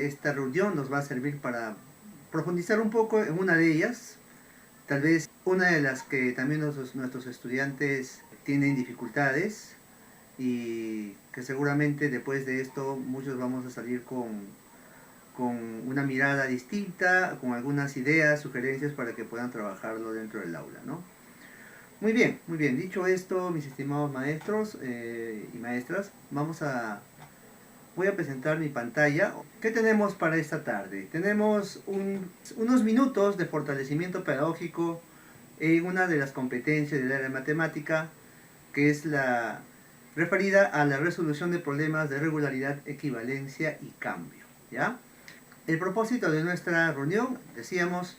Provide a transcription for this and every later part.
esta reunión nos va a servir para profundizar un poco en una de ellas, tal vez una de las que también nuestros estudiantes tienen dificultades y que seguramente después de esto muchos vamos a salir con una mirada distinta, con algunas ideas, sugerencias para que puedan trabajarlo dentro del aula, ¿no? Muy bien, muy bien. Dicho esto, mis estimados maestros y maestras, voy a presentar mi pantalla. ¿Qué tenemos para esta tarde? Tenemos unos minutos de fortalecimiento pedagógico en una de las competencias del área de matemática, que es la referida a la resolución de problemas de regularidad, equivalencia y cambio, ¿ya? El propósito de nuestra reunión, decíamos,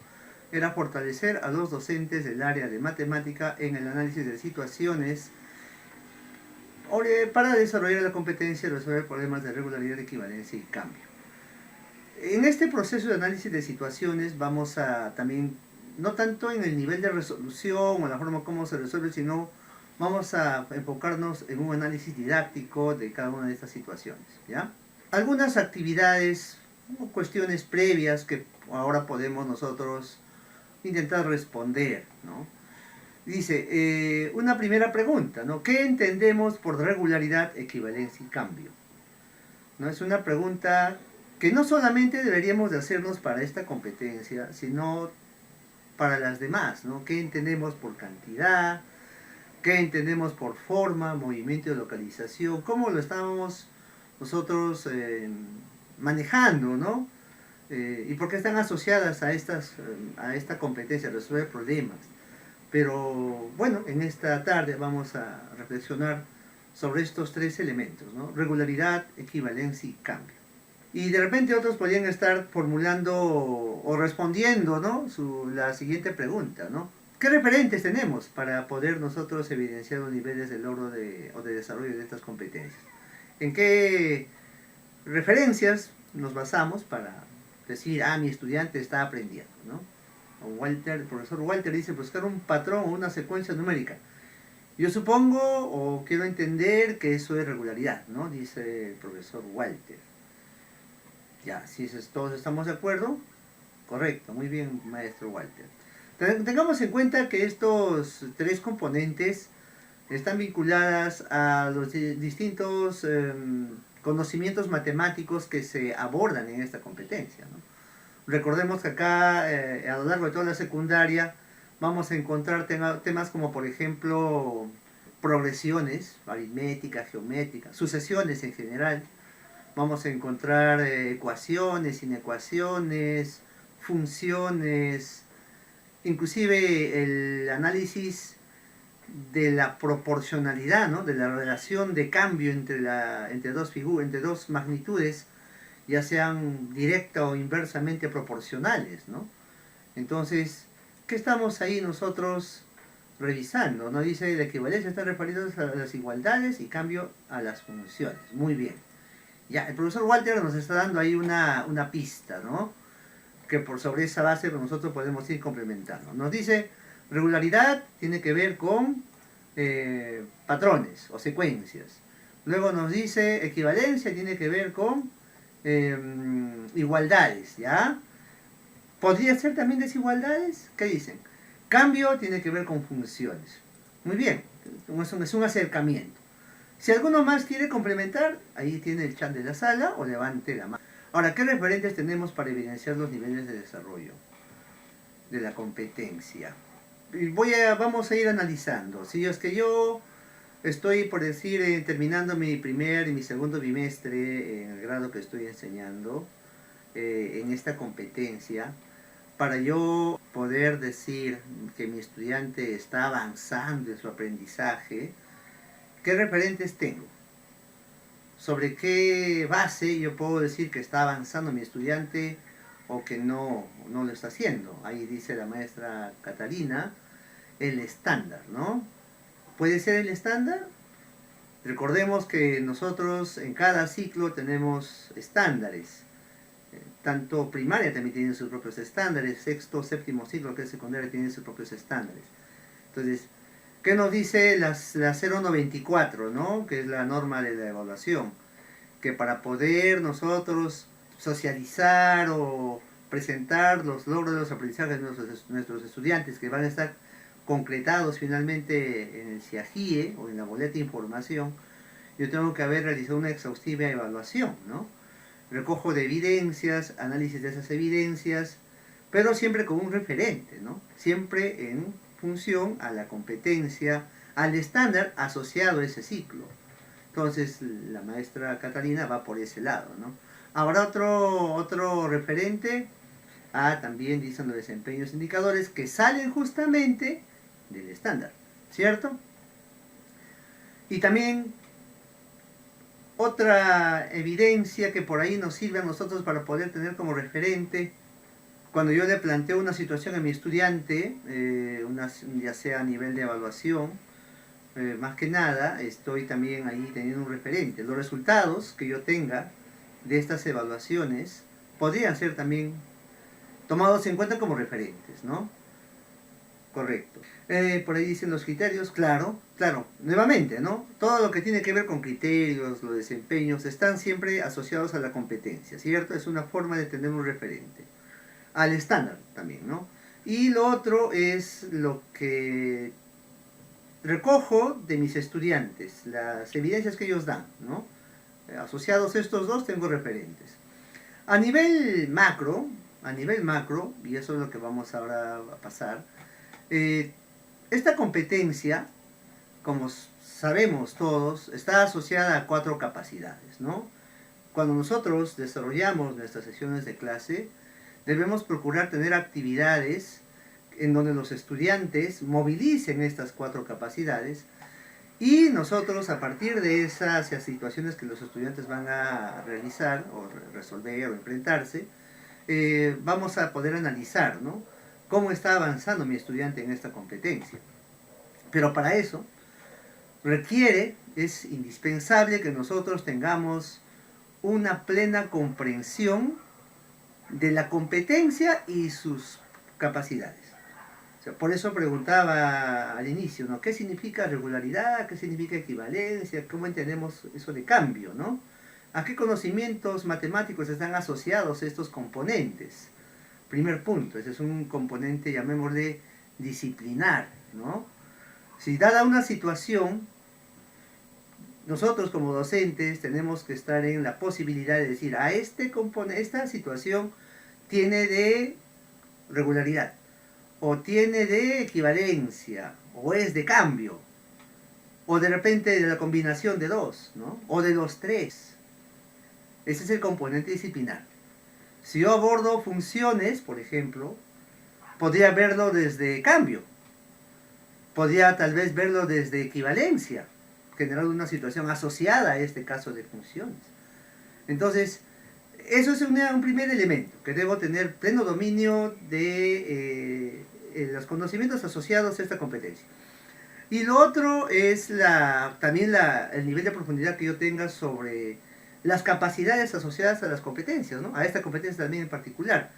era fortalecer a los docentes del área de matemática en el análisis de situaciones para desarrollar la competencia de resolver problemas de regularidad, equivalencia y cambio. En este proceso de análisis de situaciones vamos a también, no tanto en el nivel de resolución o la forma como se resuelve, sino vamos a enfocarnos en un análisis didáctico de cada una de estas situaciones, ¿ya? Algunas actividades o cuestiones previas que ahora podemos nosotros intentar responder, ¿no? Dice, una primera pregunta, ¿no? ¿Qué entendemos por regularidad, equivalencia y cambio? ¿No? Es una pregunta que no solamente deberíamos de hacernos para esta competencia, sino para las demás, ¿no? ¿Qué entendemos por cantidad? ¿Qué entendemos por forma, movimiento y localización? ¿Cómo lo estamos nosotros manejando, ¿no? Y por qué están asociadas a esta competencia, resolver problemas. Pero bueno, en esta tarde vamos a reflexionar sobre estos tres elementos, ¿no? Regularidad, equivalencia y cambio. Y de repente otros podrían estar formulando o respondiendo, ¿no? La siguiente pregunta, ¿no? ¿Qué referentes tenemos para poder nosotros evidenciar los niveles de logro o de desarrollo de estas competencias? ¿En qué referencias nos basamos para decir, mi estudiante está aprendiendo, ¿no? El profesor Walter dice, buscar un patrón o una secuencia numérica. Yo supongo o quiero entender que eso es regularidad, ¿no? Dice el profesor Walter. Ya, si todos estamos de acuerdo, correcto, muy bien, maestro Walter. Tengamos en cuenta que estos tres componentes están vinculadas a los distintos conocimientos matemáticos que se abordan en esta competencia, ¿no? Recordemos que acá, a lo largo de toda la secundaria, vamos a encontrar temas como, por ejemplo, progresiones, aritmética, geométrica, sucesiones en general. Vamos a encontrar ecuaciones, inecuaciones, funciones, inclusive el análisis de la proporcionalidad, ¿no? De la relación de cambio entre dos magnitudes, ya sean directa o inversamente proporcionales, ¿no? Entonces, ¿qué estamos ahí nosotros revisando? ¿No? Dice, la equivalencia está referida a las igualdades y cambio a las funciones. Muy bien. Ya, el profesor Walter nos está dando ahí una pista, ¿no? Que sobre esa base nosotros podemos ir complementando. Nos dice, regularidad tiene que ver con patrones o secuencias. Luego nos dice, equivalencia tiene que ver con igualdades, ¿ya? ¿Podría ser también desigualdades? ¿Qué dicen? Cambio tiene que ver con funciones. Muy bien, es un acercamiento. Si alguno más quiere complementar, ahí tiene el chat de la sala o levante la mano. Ahora, ¿qué referentes tenemos para evidenciar los niveles de desarrollo de la competencia? Vamos a ir analizando. Si es que yo estoy, por decir, terminando mi primer y mi segundo bimestre en el grado que estoy enseñando en esta competencia, para yo poder decir que mi estudiante está avanzando en su aprendizaje, ¿qué referentes tengo? ¿Sobre qué base yo puedo decir que está avanzando mi estudiante o que no lo está haciendo? Ahí dice la maestra Catalina, el estándar, ¿no? ¿Puede ser el estándar? Recordemos que nosotros en cada ciclo tenemos estándares. Tanto primaria también tiene sus propios estándares, sexto, séptimo ciclo, que es secundaria, tiene sus propios estándares. Entonces, ¿qué nos dice la 0124, ¿no? Que es la norma de la evaluación? Que para poder nosotros socializar o presentar los logros de los aprendizajes de nuestros estudiantes, que van a estar concretados finalmente en el CIAGIE o en la boleta de información, yo tengo que haber realizado una exhaustiva evaluación, ¿no? Recojo de evidencias, análisis de esas evidencias, pero siempre con un referente, ¿no? Siempre en función a la competencia, al estándar asociado a ese ciclo. Entonces la maestra Catalina va por ese lado, ¿no? Ahora otro referente, también dicen los desempeños indicadores que salen justamente del estándar, ¿cierto? Y también otra evidencia que por ahí nos sirve a nosotros para poder tener como referente, cuando yo le planteo una situación a mi estudiante, ya sea a nivel de evaluación, más que nada estoy también ahí teniendo un referente. Los resultados que yo tenga de estas evaluaciones podrían ser también tomados en cuenta como referentes, ¿no? Correcto. Por ahí dicen los criterios, claro, nuevamente, ¿no? Todo lo que tiene que ver con criterios, los desempeños, están siempre asociados a la competencia, ¿cierto? Es una forma de tener un referente. Al estándar también, ¿no? Y lo otro es lo que recojo de mis estudiantes, las evidencias que ellos dan, ¿no? Asociados a estos dos tengo referentes. A nivel macro, y eso es lo que vamos ahora a pasar, esta competencia, como sabemos todos, está asociada a 4 capacidades, ¿no? Cuando nosotros desarrollamos nuestras sesiones de clase, debemos procurar tener actividades en donde los estudiantes movilicen estas 4 capacidades y nosotros, a partir de esas situaciones que los estudiantes van a realizar o resolver o enfrentarse, vamos a poder analizar, ¿no?, cómo está avanzando mi estudiante en esta competencia. Pero para eso es indispensable que nosotros tengamos una plena comprensión de la competencia y sus capacidades. O sea, por eso preguntaba al inicio, ¿no?, ¿qué significa regularidad? ¿Qué significa equivalencia? ¿Cómo entendemos eso de cambio, ¿no? ¿A qué conocimientos matemáticos están asociados estos componentes? Primer punto, ese es un componente, llamémosle, disciplinar, ¿no? Si dada una situación, nosotros como docentes tenemos que estar en la posibilidad de decir, esta situación tiene de regularidad, o tiene de equivalencia, o es de cambio, o de repente de la combinación de dos, ¿no?, o de los tres. Ese es el componente disciplinar. Si yo abordo funciones, por ejemplo, podría verlo desde cambio, podría tal vez verlo desde equivalencia, generando una situación asociada a este caso de funciones. Entonces, eso es un primer elemento, que debo tener pleno dominio de los conocimientos asociados a esta competencia. Y lo otro es también el nivel de profundidad que yo tenga sobre las capacidades asociadas a las competencias, ¿no?, a esta competencia también en particular.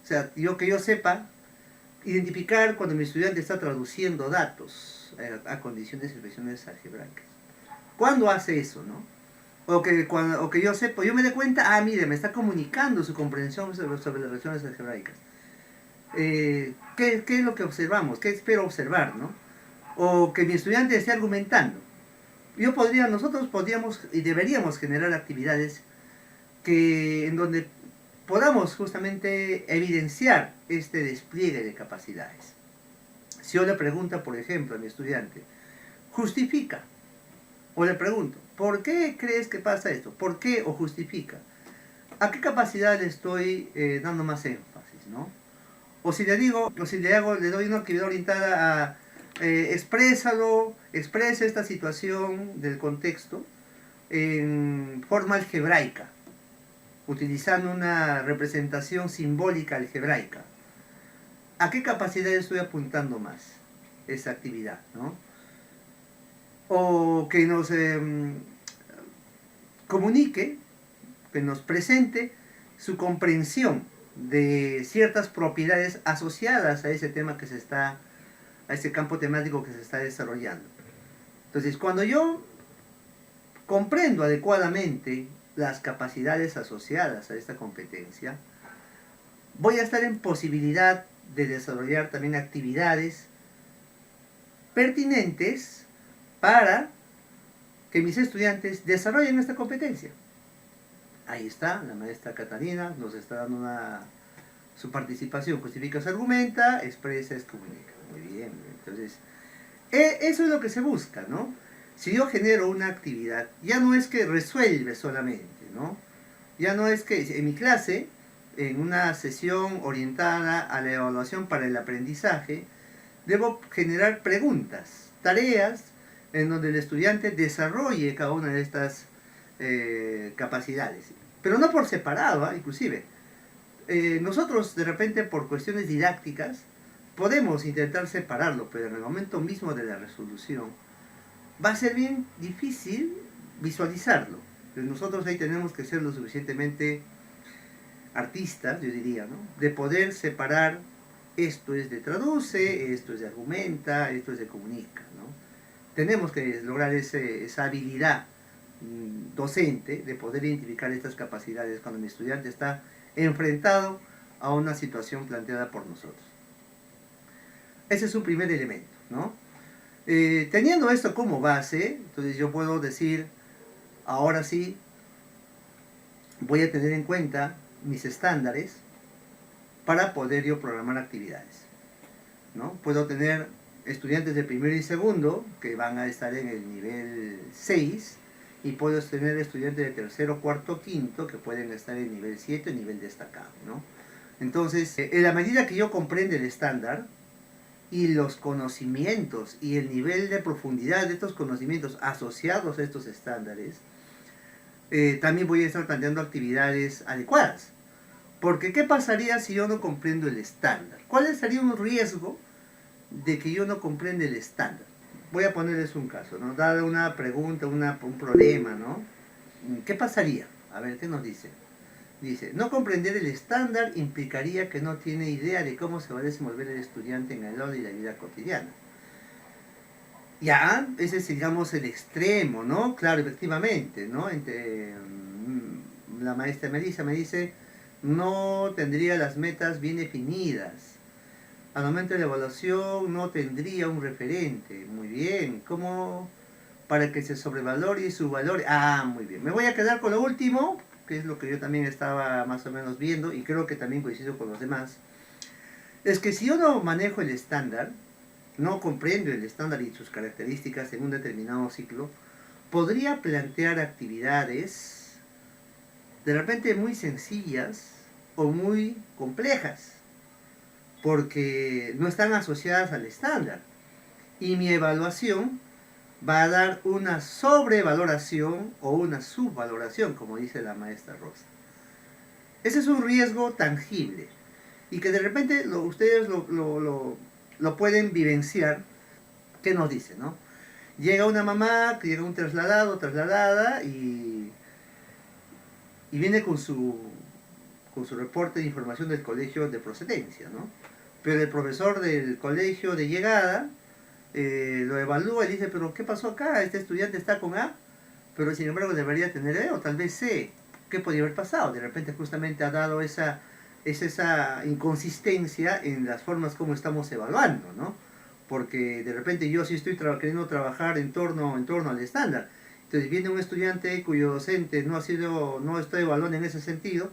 O sea, que yo sepa identificar cuando mi estudiante está traduciendo datos a condiciones y expresiones algebraicas. ¿Cuándo hace eso, no? O que yo sepa, yo me dé cuenta, mire, me está comunicando su comprensión sobre las relaciones algebraicas. ¿Qué es lo que observamos? ¿Qué espero observar, no? O que mi estudiante esté argumentando. Nosotros podríamos y deberíamos generar actividades en donde podamos justamente evidenciar este despliegue de capacidades. Si yo le pregunto, por ejemplo, a mi estudiante, justifica, o le pregunto, ¿por qué crees que pasa esto? ¿Por qué o justifica? ¿A qué capacidad le estoy dando más énfasis, no? O si le doy una actividad orientada a expresa esta situación del contexto en forma algebraica, utilizando una representación simbólica algebraica. ¿A qué capacidad estoy apuntando más esa actividad, no? O que nos comunique, que nos presente su comprensión de ciertas propiedades asociadas a ese tema a ese campo temático que se está desarrollando. Entonces, cuando yo comprendo adecuadamente las capacidades asociadas a esta competencia, voy a estar en posibilidad de desarrollar también actividades pertinentes para que mis estudiantes desarrollen esta competencia. Ahí está, la maestra Catalina nos está dando su participación, justifica, se argumenta, expresa, es comunica. Muy bien, entonces, eso es lo que se busca, ¿no? Si yo genero una actividad, ya no es que resuelve solamente, ¿no? Ya no es que en mi clase, en una sesión orientada a la evaluación para el aprendizaje, debo generar preguntas, tareas, en donde el estudiante desarrolle cada una de estas capacidades. Pero no por separado, inclusive. Nosotros, de repente, por cuestiones didácticas, podemos intentar separarlo, pero en el momento mismo de la resolución, va a ser bien difícil visualizarlo. Nosotros ahí tenemos que ser lo suficientemente artistas, yo diría, ¿no? De poder separar, esto es de traduce, esto es de argumenta, esto es de comunica, ¿no? Tenemos que lograr esa habilidad docente de poder identificar estas capacidades cuando mi estudiante está enfrentado a una situación planteada por nosotros. Ese es un primer elemento, ¿no? Teniendo esto como base, entonces yo puedo decir, ahora sí, voy a tener en cuenta mis estándares para poder yo programar actividades, ¿no? Puedo tener estudiantes de primero y segundo que van a estar en el nivel 6 y puedo tener estudiantes de tercero, cuarto, quinto que pueden estar en nivel 7, nivel destacado, ¿no? Entonces, en la medida que yo comprenda el estándar y los conocimientos y el nivel de profundidad de estos conocimientos asociados a estos estándares, también voy a estar planteando actividades adecuadas. Porque, ¿qué pasaría si yo no comprendo el estándar? ¿Cuál sería un riesgo de que yo no comprenda el estándar? Voy a ponerles un caso, ¿no? Dada una pregunta, un problema, ¿no? ¿Qué pasaría? A ver, ¿qué nos dice? Dice, no comprender el estándar implicaría que no tiene idea de cómo se va a desenvolver el estudiante en el aula y la vida cotidiana. Ya, ese es, digamos, el extremo, ¿no? Claro, efectivamente, ¿no? La maestra Melissa me dice, no tendría las metas bien definidas. Al momento de la evaluación no tendría un referente. Muy bien. ¿Cómo para que se sobrevalore y subvalore? Ah, muy bien. Me voy a quedar con lo último, que es lo que yo también estaba más o menos viendo, y creo que también coincido con los demás. Es que si yo no manejo el estándar, no comprendo el estándar y sus características en un determinado ciclo, podría plantear actividades de repente muy sencillas o muy complejas, porque no están asociadas al estándar. Y mi evaluación va a dar una sobrevaloración o una subvaloración, como dice la maestra Rosa. Ese es un riesgo tangible y que de repente ustedes lo pueden vivenciar. ¿Qué nos dice, no? Llega una mamá, que llega un trasladado, trasladada y viene con su reporte de información del colegio de procedencia, ¿no? Pero el profesor del colegio de llegada lo evalúa y dice, pero ¿qué pasó acá? Este estudiante está con A, pero sin embargo debería tener B o tal vez C. ¿Qué podría haber pasado? De repente justamente ha dado esa inconsistencia en las formas como estamos evaluando, ¿no? Porque de repente yo sí estoy queriendo trabajar en torno al estándar. Entonces viene un estudiante cuyo docente no está evaluando en ese sentido,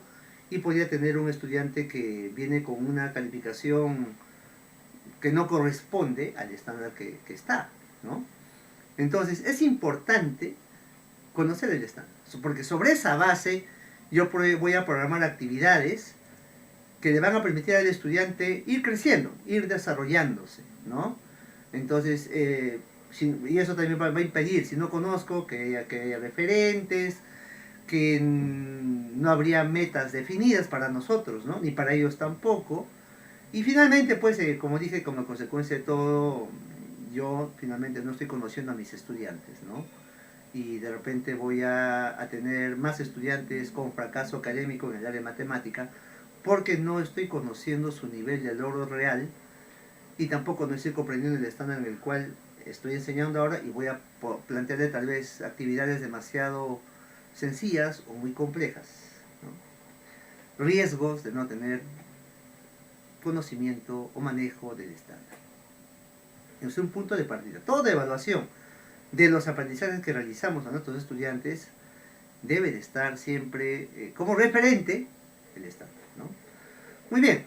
y podría tener un estudiante que viene con una calificación que no corresponde al estándar que está, ¿no? Entonces es importante conocer el estándar, porque sobre esa base yo voy a programar actividades que le van a permitir al estudiante ir creciendo, ir desarrollándose, ¿no? Entonces, y eso también va a impedir, si no conozco, que haya referentes, que no habría metas definidas para nosotros, ¿no? Ni para ellos tampoco. Y finalmente, pues, como dije, como consecuencia de todo, yo finalmente no estoy conociendo a mis estudiantes, ¿no? Y de repente voy a tener más estudiantes con fracaso académico en el área de matemática, porque no estoy conociendo su nivel de logro real y tampoco no estoy comprendiendo el estándar en el cual estoy enseñando ahora, y voy a plantearle tal vez actividades demasiado sencillas o muy complejas, ¿no? Riesgos de no tener conocimiento o manejo del estándar. Es un punto de partida. Toda evaluación de los aprendizajes que realizamos a nuestros estudiantes debe de estar siempre como referente el estándar, ¿no? Muy bien.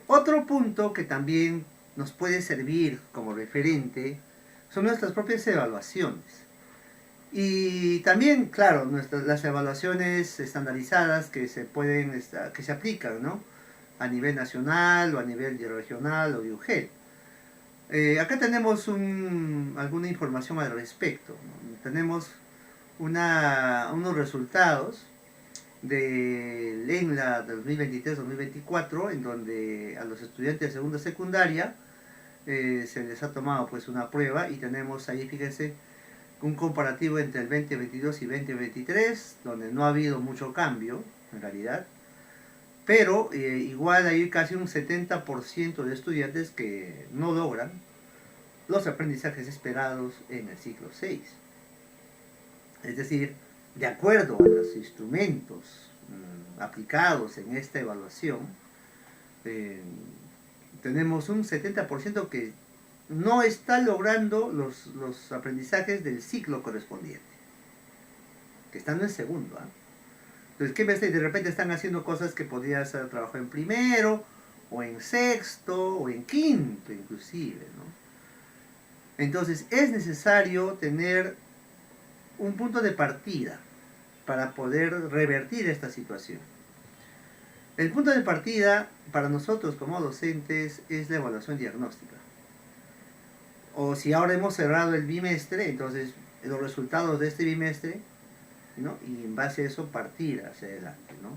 Otro punto que también nos puede servir como referente son nuestras propias evaluaciones. Y también, claro, las evaluaciones estandarizadas que se aplican, ¿no? A nivel nacional o a nivel regional o de UGEL. Acá tenemos alguna información al respecto, ¿no? Tenemos unos resultados del ENLA 2023-2024, en donde a los estudiantes de segunda secundaria se les ha tomado pues una prueba y tenemos ahí, fíjense, un comparativo entre el 2022 y 2023, donde no ha habido mucho cambio, en realidad, pero igual hay casi un 70% de estudiantes que no logran los aprendizajes esperados en el ciclo 6. Es decir, de acuerdo a los instrumentos aplicados en esta evaluación, tenemos un 70% que no está logrando los aprendizajes del ciclo correspondiente, que están en segundo, ¿eh? Entonces, ¿qué ves? De repente están haciendo cosas que podría ser trabajo en primero, o en sexto, o en quinto inclusive, ¿no? Entonces, es necesario tener un punto de partida para poder revertir esta situación. El punto de partida para nosotros como docentes es la evaluación diagnóstica. O si ahora hemos cerrado el bimestre, entonces los resultados de este bimestre, ¿no? Y en base a eso partir hacia adelante, ¿no?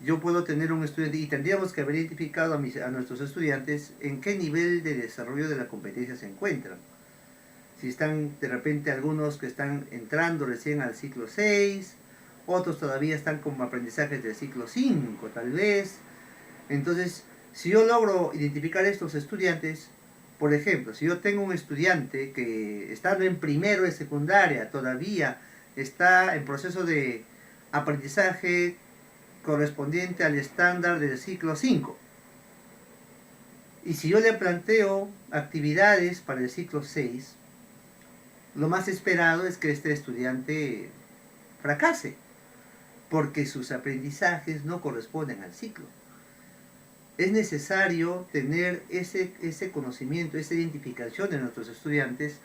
Yo puedo tener un estudiante y tendríamos que haber identificado a nuestros estudiantes en qué nivel de desarrollo de la competencia se encuentran. Si están de repente algunos que están entrando recién al ciclo 6, otros todavía están como aprendizajes del ciclo 5 tal vez. Entonces, si yo logro identificar estos estudiantes, por ejemplo, si yo tengo un estudiante que estando en primero de secundaria todavía está en proceso de aprendizaje correspondiente al estándar del ciclo 5, y si yo le planteo actividades para el ciclo 6, lo más esperado es que este estudiante fracase, porque sus aprendizajes no corresponden al ciclo. Es necesario tener ese conocimiento, esa identificación de nuestros estudiantes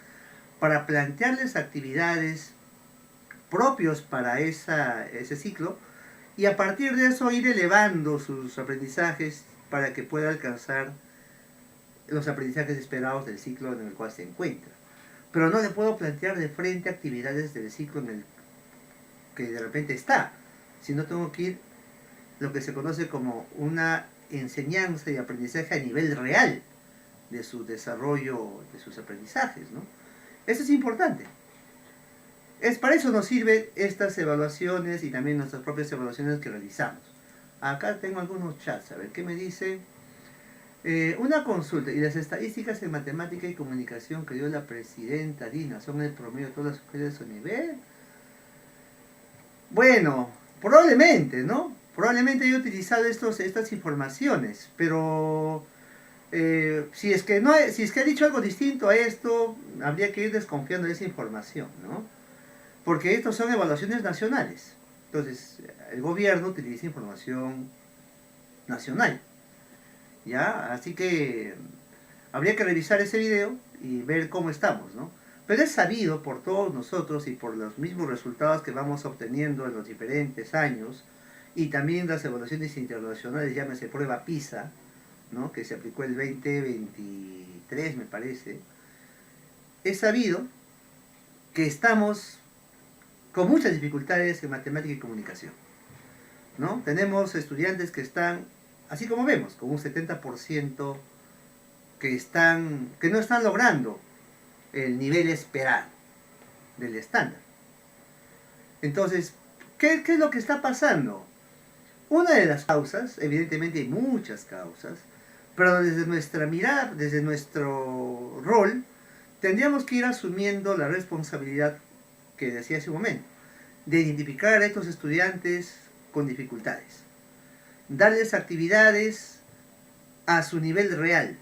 para plantearles actividades propios para ese ciclo y a partir de eso ir elevando sus aprendizajes para que pueda alcanzar los aprendizajes esperados del ciclo en el cual se encuentra. Pero no le puedo plantear de frente actividades del ciclo en el que de repente está, sino tengo que ir lo que se conoce como una enseñanza y aprendizaje a nivel real de su desarrollo, de sus aprendizajes, ¿no? Eso es importante. Para eso nos sirven estas evaluaciones y también nuestras propias evaluaciones que realizamos. Acá tengo algunos chats, a ver qué me dice. Una consulta, ¿y las estadísticas en matemática y comunicación que dio la presidenta Dina son el promedio de todas las mujeres de su nivel? Bueno, probablemente, ¿no? Probablemente he utilizado estas informaciones, pero si es que ha dicho algo distinto a esto, habría que ir desconfiando de esa información, ¿no? Porque estos son evaluaciones nacionales. Entonces, el gobierno utiliza información nacional, ¿ya? Así que habría que revisar ese video y ver cómo estamos, ¿no? Pero es sabido por todos nosotros y por los mismos resultados que vamos obteniendo en los diferentes años y también las evaluaciones internacionales, llámese prueba PISA, ¿no? Que se aplicó el 2023, me parece. Es sabido que estamos con muchas dificultades en matemática y comunicación, ¿no? Tenemos estudiantes que están, así como vemos, con un 70% que no están logrando el nivel esperado del estándar. Entonces, ¿qué es lo que está pasando? Una de las causas, evidentemente hay muchas causas, pero desde nuestra mirada, desde nuestro rol, tendríamos que ir asumiendo la responsabilidad que decía hace un momento, de identificar a estos estudiantes con dificultades, darles actividades a su nivel real,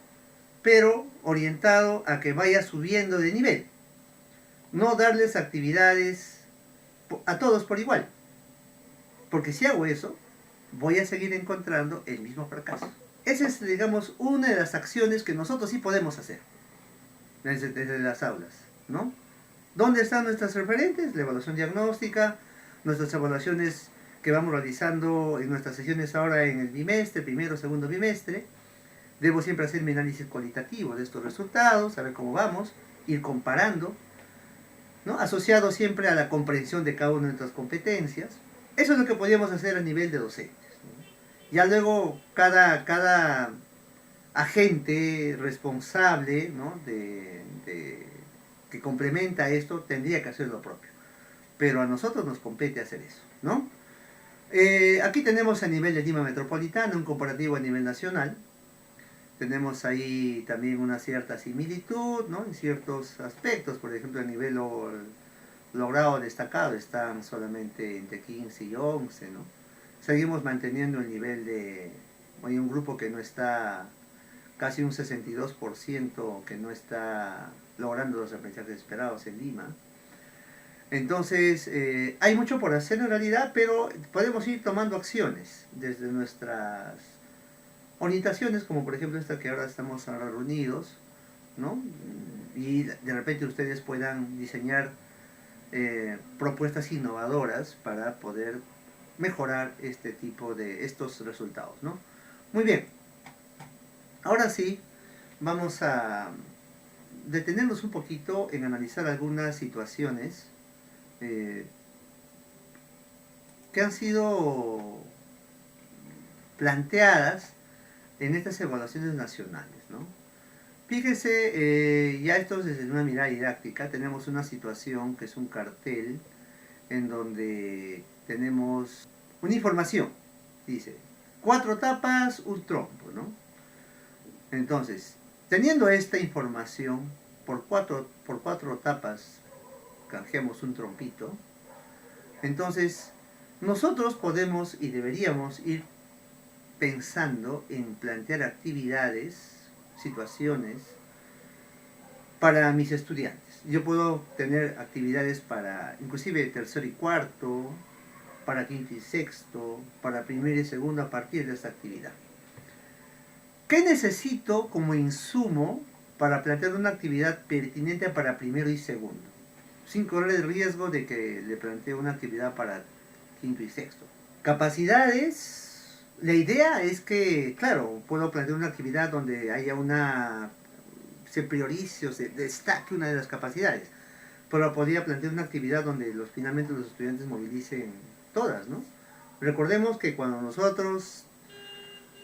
pero orientado a que vaya subiendo de nivel, no darles actividades a todos por igual, porque si hago eso, voy a seguir encontrando el mismo fracaso. Esa es, digamos, una de las acciones que nosotros sí podemos hacer desde las aulas, ¿no? ¿Dónde están nuestras referentes? La evaluación diagnóstica, nuestras evaluaciones que vamos realizando en nuestras sesiones ahora en el bimestre, primero, segundo bimestre. Debo siempre hacer mi análisis cualitativo de estos resultados, saber cómo vamos, ir comparando, ¿no? Asociado siempre a la comprensión de cada una de nuestras competencias. Eso es lo que podríamos hacer a nivel de docentes, ¿no? Ya luego cada agente responsable, ¿no? que complementa esto tendría que hacer lo propio. Pero a nosotros nos compete hacer eso, ¿no? Aquí tenemos a nivel de Lima Metropolitana un comparativo a nivel nacional. Tenemos ahí también una cierta similitud, ¿no? En ciertos aspectos, por ejemplo, a nivel logrado destacado están solamente entre 15 y 11, ¿no? Seguimos manteniendo el nivel de... Hay un grupo que no está, casi un 62% que no está logrando los aprendizajes esperados en Lima. Entonces, hay mucho por hacer en realidad, pero podemos ir tomando acciones desde nuestras orientaciones, como por ejemplo esta que ahora estamos ahora reunidos, ¿no? Y de repente ustedes puedan diseñar propuestas innovadoras para poder mejorar este tipo de estos resultados, ¿no? Muy bien, ahora sí vamos a detenernos un poquito en analizar algunas situaciones que han sido planteadas en estas evaluaciones nacionales, ¿no? Fíjese, ya esto desde una mirada didáctica, tenemos una situación que es un cartel en donde tenemos una información, dice, 4 tapas, un trompo, ¿no? Entonces, teniendo esta información, por cuatro tapas canjeamos un trompito, entonces nosotros podemos y deberíamos ir pensando en plantear actividades, situaciones para mis estudiantes. Yo puedo tener actividades para inclusive tercero y cuarto, para quinto y sexto, para primero y segundo a partir de esta actividad. ¿Qué necesito como insumo para plantear una actividad pertinente para primero y segundo, sin correr el riesgo de que le plantee una actividad para quinto y sexto? Capacidades. La idea es que, claro, puedo plantear una actividad donde haya se priorice o se destaque una de las capacidades, pero podría plantear una actividad donde finalmente los estudiantes movilicen todas, ¿no? Recordemos que cuando nosotros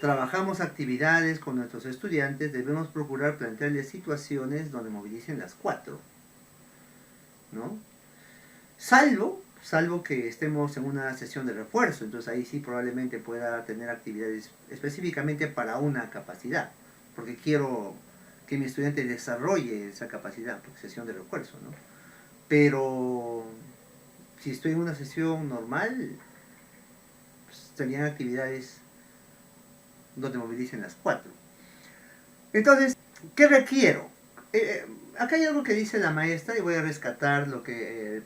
trabajamos actividades con nuestros estudiantes, debemos procurar plantearles situaciones donde movilicen las 4, ¿no? Salvo que estemos en una sesión de refuerzo, entonces ahí sí probablemente pueda tener actividades específicamente para una capacidad, porque quiero que mi estudiante desarrolle esa capacidad, porque sesión de refuerzo, ¿no? Pero si estoy en una sesión normal, pues, serían actividades donde movilicen las 4. Entonces, ¿qué requiero? Acá hay algo que dice la maestra y voy a rescatar lo que, el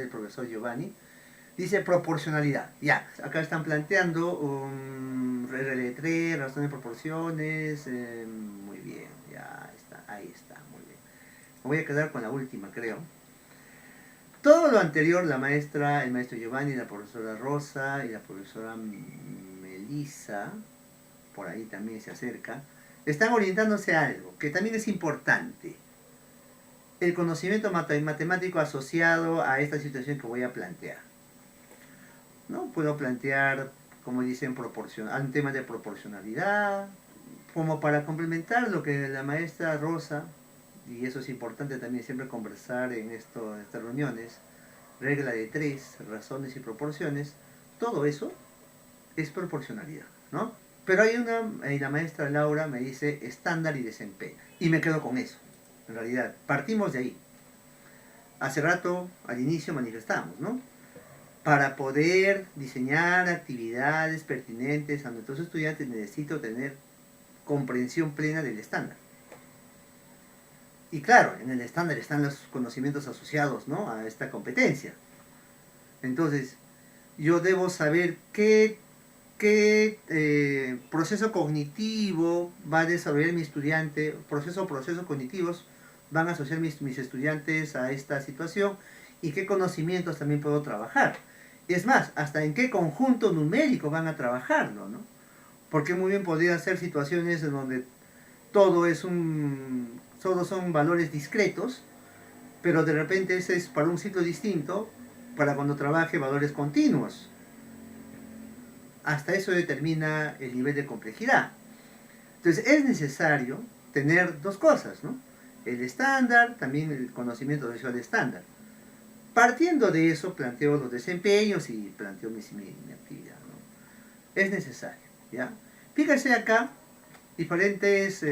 profesor Giovanni. Dice proporcionalidad. Ya, acá están planteando un RL3, razón de proporciones. Muy bien, ya está, ahí está, muy bien. Me voy a quedar con la última, creo. Todo lo anterior, el maestro Giovanni, la profesora Rosa y la profesora Melissa, por ahí también se acerca, están orientándose a algo que también es importante. El conocimiento matemático asociado a esta situación que voy a plantear, ¿no? Puedo plantear, como dicen, un tema de proporcionalidad, como para complementar lo que la maestra Rosa, y eso es importante también siempre conversar en estas reuniones, regla de 3, razones y proporciones, todo eso es proporcionalidad, ¿no? Pero hay la maestra Laura me dice estándar y desempeño, y me quedo con eso. En realidad, partimos de ahí. Hace rato, al inicio, manifestamos, ¿no? para poder diseñar actividades pertinentes a nuestros estudiantes necesito tener comprensión plena del estándar. Y claro, en el estándar están los conocimientos asociados, ¿no?, a esta competencia. Entonces, yo debo saber qué proceso cognitivo va a desarrollar mi estudiante, procesos cognitivos van a asociar mis estudiantes a esta situación y qué conocimientos también puedo trabajar. Es más, hasta en qué conjunto numérico van a trabajarlo, ¿no? Porque muy bien podrían ser situaciones en donde todos son valores discretos, pero de repente ese es para un ciclo distinto, para cuando trabaje valores continuos. Hasta eso determina el nivel de complejidad. Entonces es necesario tener dos cosas, ¿no? El estándar, también el conocimiento visual estándar. Partiendo de eso, planteo los desempeños y planteo mi actividad, ¿no? Es necesario, ¿ya? Fíjense acá diferentes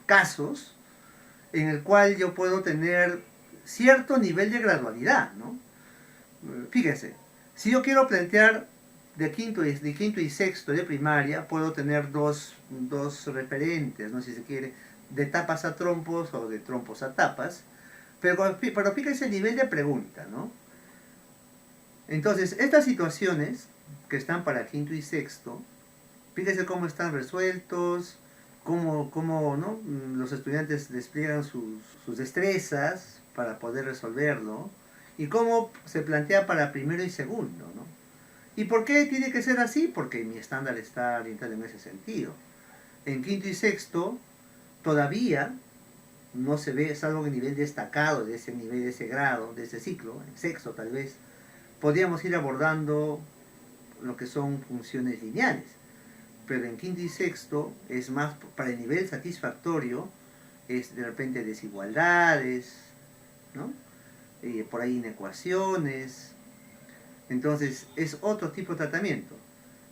casos en el cual yo puedo tener cierto nivel de gradualidad, ¿no? Fíjense, si yo quiero plantear de quinto y sexto de primaria, puedo tener dos referentes, ¿no?, si se quiere, de tapas a trompos o de trompos a tapas, pero fíjense el nivel de pregunta, ¿no? Entonces, estas situaciones que están para quinto y sexto, fíjense cómo están resueltos, cómo ¿no?, los estudiantes despliegan sus destrezas para poder resolverlo, y cómo se plantea para primero y segundo, ¿no? ¿Y por qué tiene que ser así? Porque mi estándar está orientado en ese sentido. En quinto y sexto todavía no se ve, salvo en nivel destacado de ese nivel, de ese grado, de ese ciclo, en sexto tal vez, podríamos ir abordando lo que son funciones lineales. Pero en quinto y sexto es más para el nivel satisfactorio, es de repente desigualdades, ¿no? Por ahí inecuaciones. Entonces es otro tipo de tratamiento.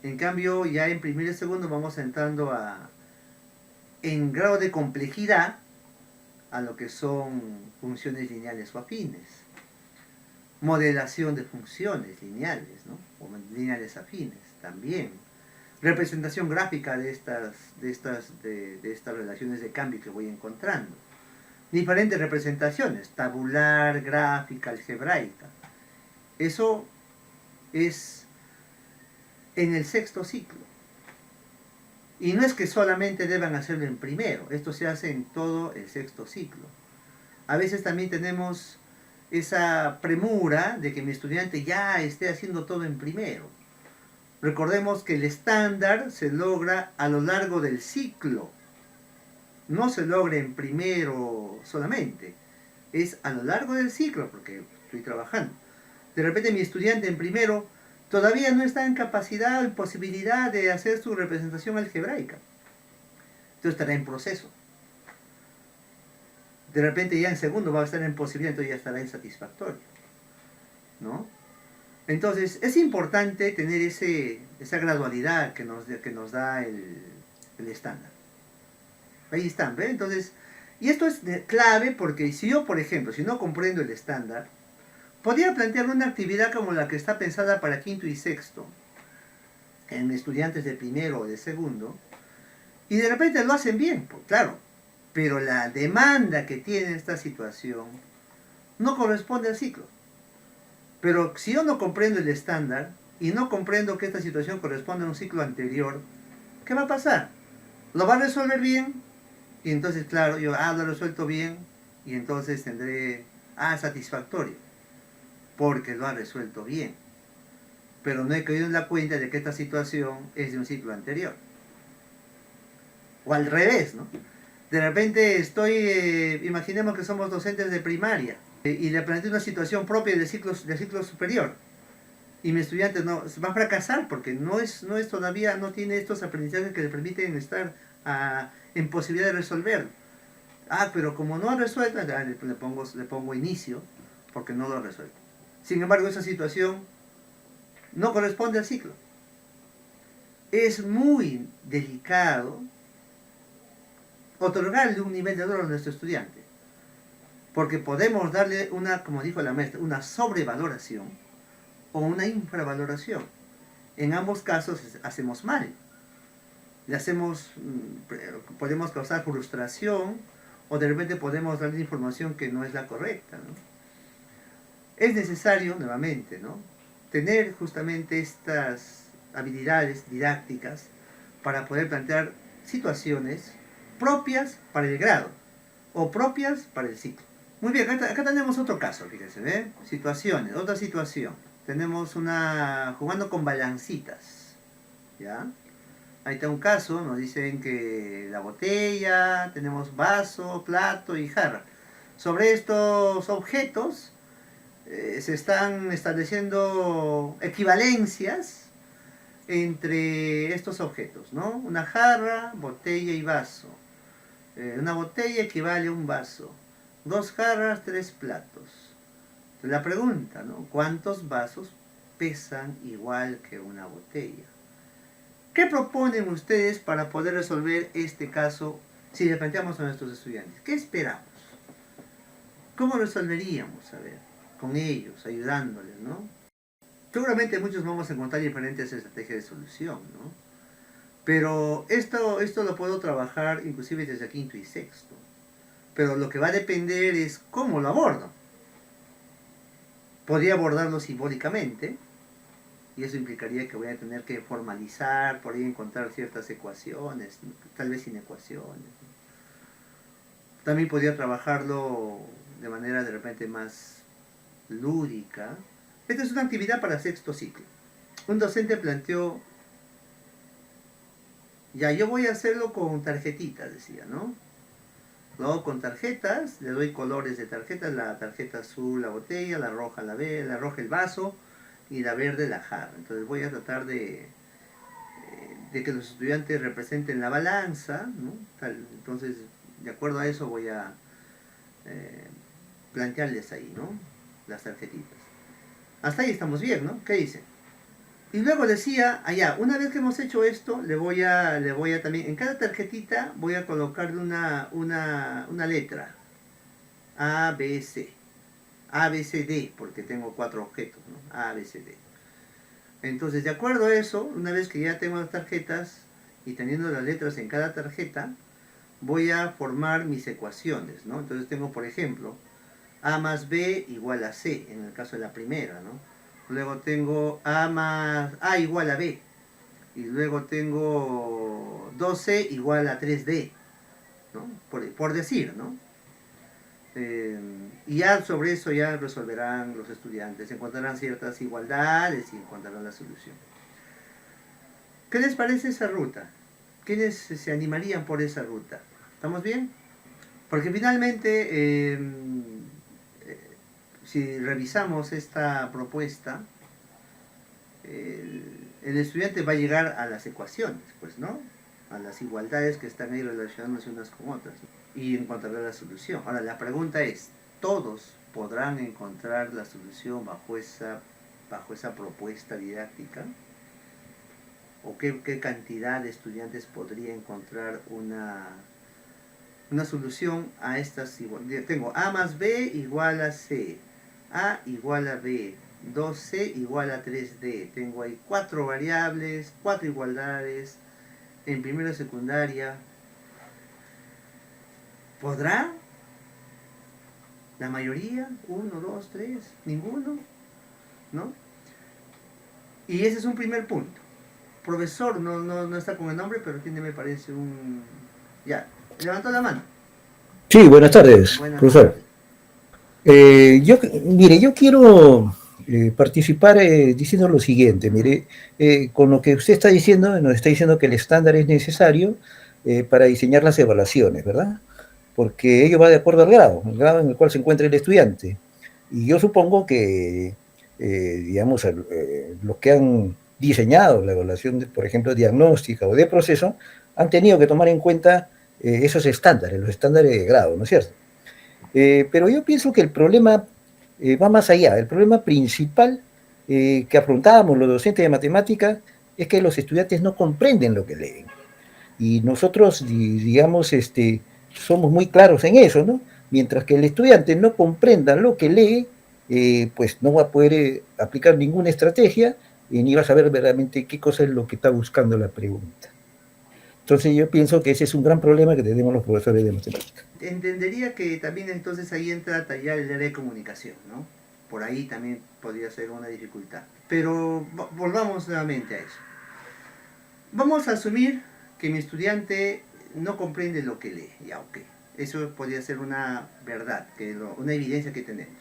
En cambio, ya en primero y segundo vamos entrando en grado de complejidad a lo que son funciones lineales o afines. Modelación de funciones lineales, ¿no?, o lineales afines también. Representación gráfica de estas relaciones de cambio que voy encontrando. Diferentes representaciones, tabular, gráfica, algebraica. Eso es en el sexto ciclo. Y no es que solamente deban hacerlo en primero, esto se hace en todo el sexto ciclo. A veces también tenemos esa premura de que mi estudiante ya esté haciendo todo en primero. Recordemos que el estándar se logra a lo largo del ciclo, no se logra en primero solamente, es a lo largo del ciclo, porque estoy trabajando. De repente mi estudiante en primero todavía no está en capacidad o en posibilidad de hacer su representación algebraica. Entonces estará en proceso. De repente ya en segundo va a estar en posibilidad, entonces ya estará insatisfactorio, ¿no? Entonces es importante tener esa gradualidad que nos da el estándar. Ahí están, ¿ven? Entonces, y esto es clave porque si yo, por ejemplo, si no comprendo el estándar, podría plantear una actividad como la que está pensada para quinto y sexto, en estudiantes de primero o de segundo, y de repente lo hacen bien, pues, claro, pero la demanda que tiene esta situación no corresponde al ciclo. Pero si yo no comprendo el estándar y no comprendo que esta situación corresponde a un ciclo anterior, ¿qué va a pasar? ¿Lo va a resolver bien? Y entonces, claro, yo, lo he resuelto bien, y entonces tendré, satisfactorio, porque lo ha resuelto bien. Pero no he caído en la cuenta de que esta situación es de un ciclo anterior. O al revés, ¿no? De repente imaginemos que somos docentes de primaria, y le planteo una situación propia de ciclo superior. Y mi estudiante no va a fracasar porque no es todavía, no tiene estos aprendizajes que le permiten estar en posibilidad de resolver. Pero como no ha resuelto, le pongo inicio porque no lo ha resuelto. Sin embargo, esa situación no corresponde al ciclo. Es muy delicado otorgarle un nivel de valor a nuestro estudiante, porque podemos darle como dijo la maestra, una sobrevaloración, o una infravaloración. En ambos casos hacemos mal. Podemos causar frustración o de repente podemos darle información que no es la correcta, ¿no? Es necesario, nuevamente, ¿no?, tener justamente estas habilidades didácticas para poder plantear situaciones propias para el grado o propias para el ciclo. Muy bien, acá tenemos otro caso, fíjense, ¿ve? Situaciones, otra situación. Tenemos jugando con balancitas, ¿ya? Ahí está un caso, nos dicen que la botella, tenemos vaso, plato y jarra. Sobre estos objetos se están estableciendo equivalencias entre estos objetos, ¿no? Una jarra, botella y vaso. Una botella equivale a un vaso. 2 jarras, 3 platos. La pregunta, ¿no? ¿Cuántos vasos pesan igual que una botella? ¿Qué proponen ustedes para poder resolver este caso si le planteamos a nuestros estudiantes? ¿Qué esperamos? ¿Cómo resolveríamos? A ver, con ellos, ayudándoles, ¿no? Seguramente muchos vamos a encontrar diferentes estrategias de solución, ¿no? Pero esto lo puedo trabajar inclusive desde quinto y sexto. Pero lo que va a depender es cómo lo abordo. Podría abordarlo simbólicamente, y eso implicaría que voy a tener que formalizar, por ahí encontrar ciertas ecuaciones, tal vez sin ecuaciones. También podría trabajarlo de manera de repente más lúdica. Esta es una actividad para sexto ciclo. Un docente planteó, ya, yo voy a hacerlo con tarjetitas, decía, ¿no? Lo hago con tarjetas, le doy colores de tarjetas, la tarjeta azul la botella, la roja la roja el vaso y la verde la jarra. Entonces voy a tratar de que los estudiantes representen la balanza, ¿no? Entonces, de acuerdo a eso voy a plantearles ahí, ¿no?, las tarjetitas. Hasta ahí estamos bien, ¿no? ¿Qué dicen? Y luego decía, allá, una vez que hemos hecho esto, le voy a también, en cada tarjetita voy a colocarle una letra. A, B, C. A, B, C, D, porque tengo 4 objetos, ¿no? A, B, C, D. Entonces, de acuerdo a eso, una vez que ya tengo las tarjetas y teniendo las letras en cada tarjeta, voy a formar mis ecuaciones, ¿no? Entonces tengo, por ejemplo, A más B igual a C, en el caso de la primera, ¿no? Luego tengo A igual a B. Y luego tengo 2C igual a 3D, ¿no? Por decir, ¿no? Y ya sobre eso ya resolverán los estudiantes, encontrarán ciertas igualdades y encontrarán la solución. ¿Qué les parece esa ruta? ¿Quiénes se animarían por esa ruta? ¿Estamos bien? Porque finalmente, si revisamos esta propuesta, el estudiante va a llegar a las ecuaciones, pues, ¿no? A las igualdades que están ahí relacionándose unas con otras, y encontrará la solución. Ahora, la pregunta es, ¿todos podrán encontrar la solución bajo esa propuesta didáctica? ¿O qué cantidad de estudiantes podría encontrar una solución a estas igualdades? Tengo A más B igual a C, A igual a B, 2C igual a 3D. Tengo ahí 4 variables, 4 igualdades en primera y secundaria. ¿Podrá? ¿La mayoría? ¿1, 2, 3? ¿Ninguno? ¿No? Y ese es un primer punto. Profesor, no está con el nombre, pero tiene, me parece, un... Ya, levantó la mano. Sí, buenas tardes, Buenas profesor. tardes. Mire, yo quiero participar diciendo lo siguiente. Mire, con lo que usted está diciendo, nos está diciendo que el estándar es necesario para diseñar las evaluaciones, ¿verdad? Porque ello va de acuerdo al grado en el cual se encuentra el estudiante. Y yo supongo que, digamos, los que han diseñado la evaluación, por ejemplo, diagnóstica o de proceso, han tenido que tomar en cuenta esos estándares, los estándares de grado, ¿no es cierto? Pero yo pienso que el problema va más allá. El problema principal que afrontábamos los docentes de matemáticas es que los estudiantes no comprenden lo que leen. Y nosotros, digamos, somos muy claros en eso, ¿no? Mientras que el estudiante no comprenda lo que lee, pues no va a poder aplicar ninguna estrategia y ni va a saber verdaderamente qué cosa es lo que está buscando la pregunta. Entonces yo pienso que ese es un gran problema que tenemos los profesores de matemáticas. Entendería que también entonces ahí entra a tallar el área de comunicación, ¿no? Por ahí también podría ser una dificultad. Pero volvamos nuevamente a eso. Vamos a asumir que mi estudiante no comprende lo que lee, ya ok. Eso podría ser una verdad, una evidencia que tenemos.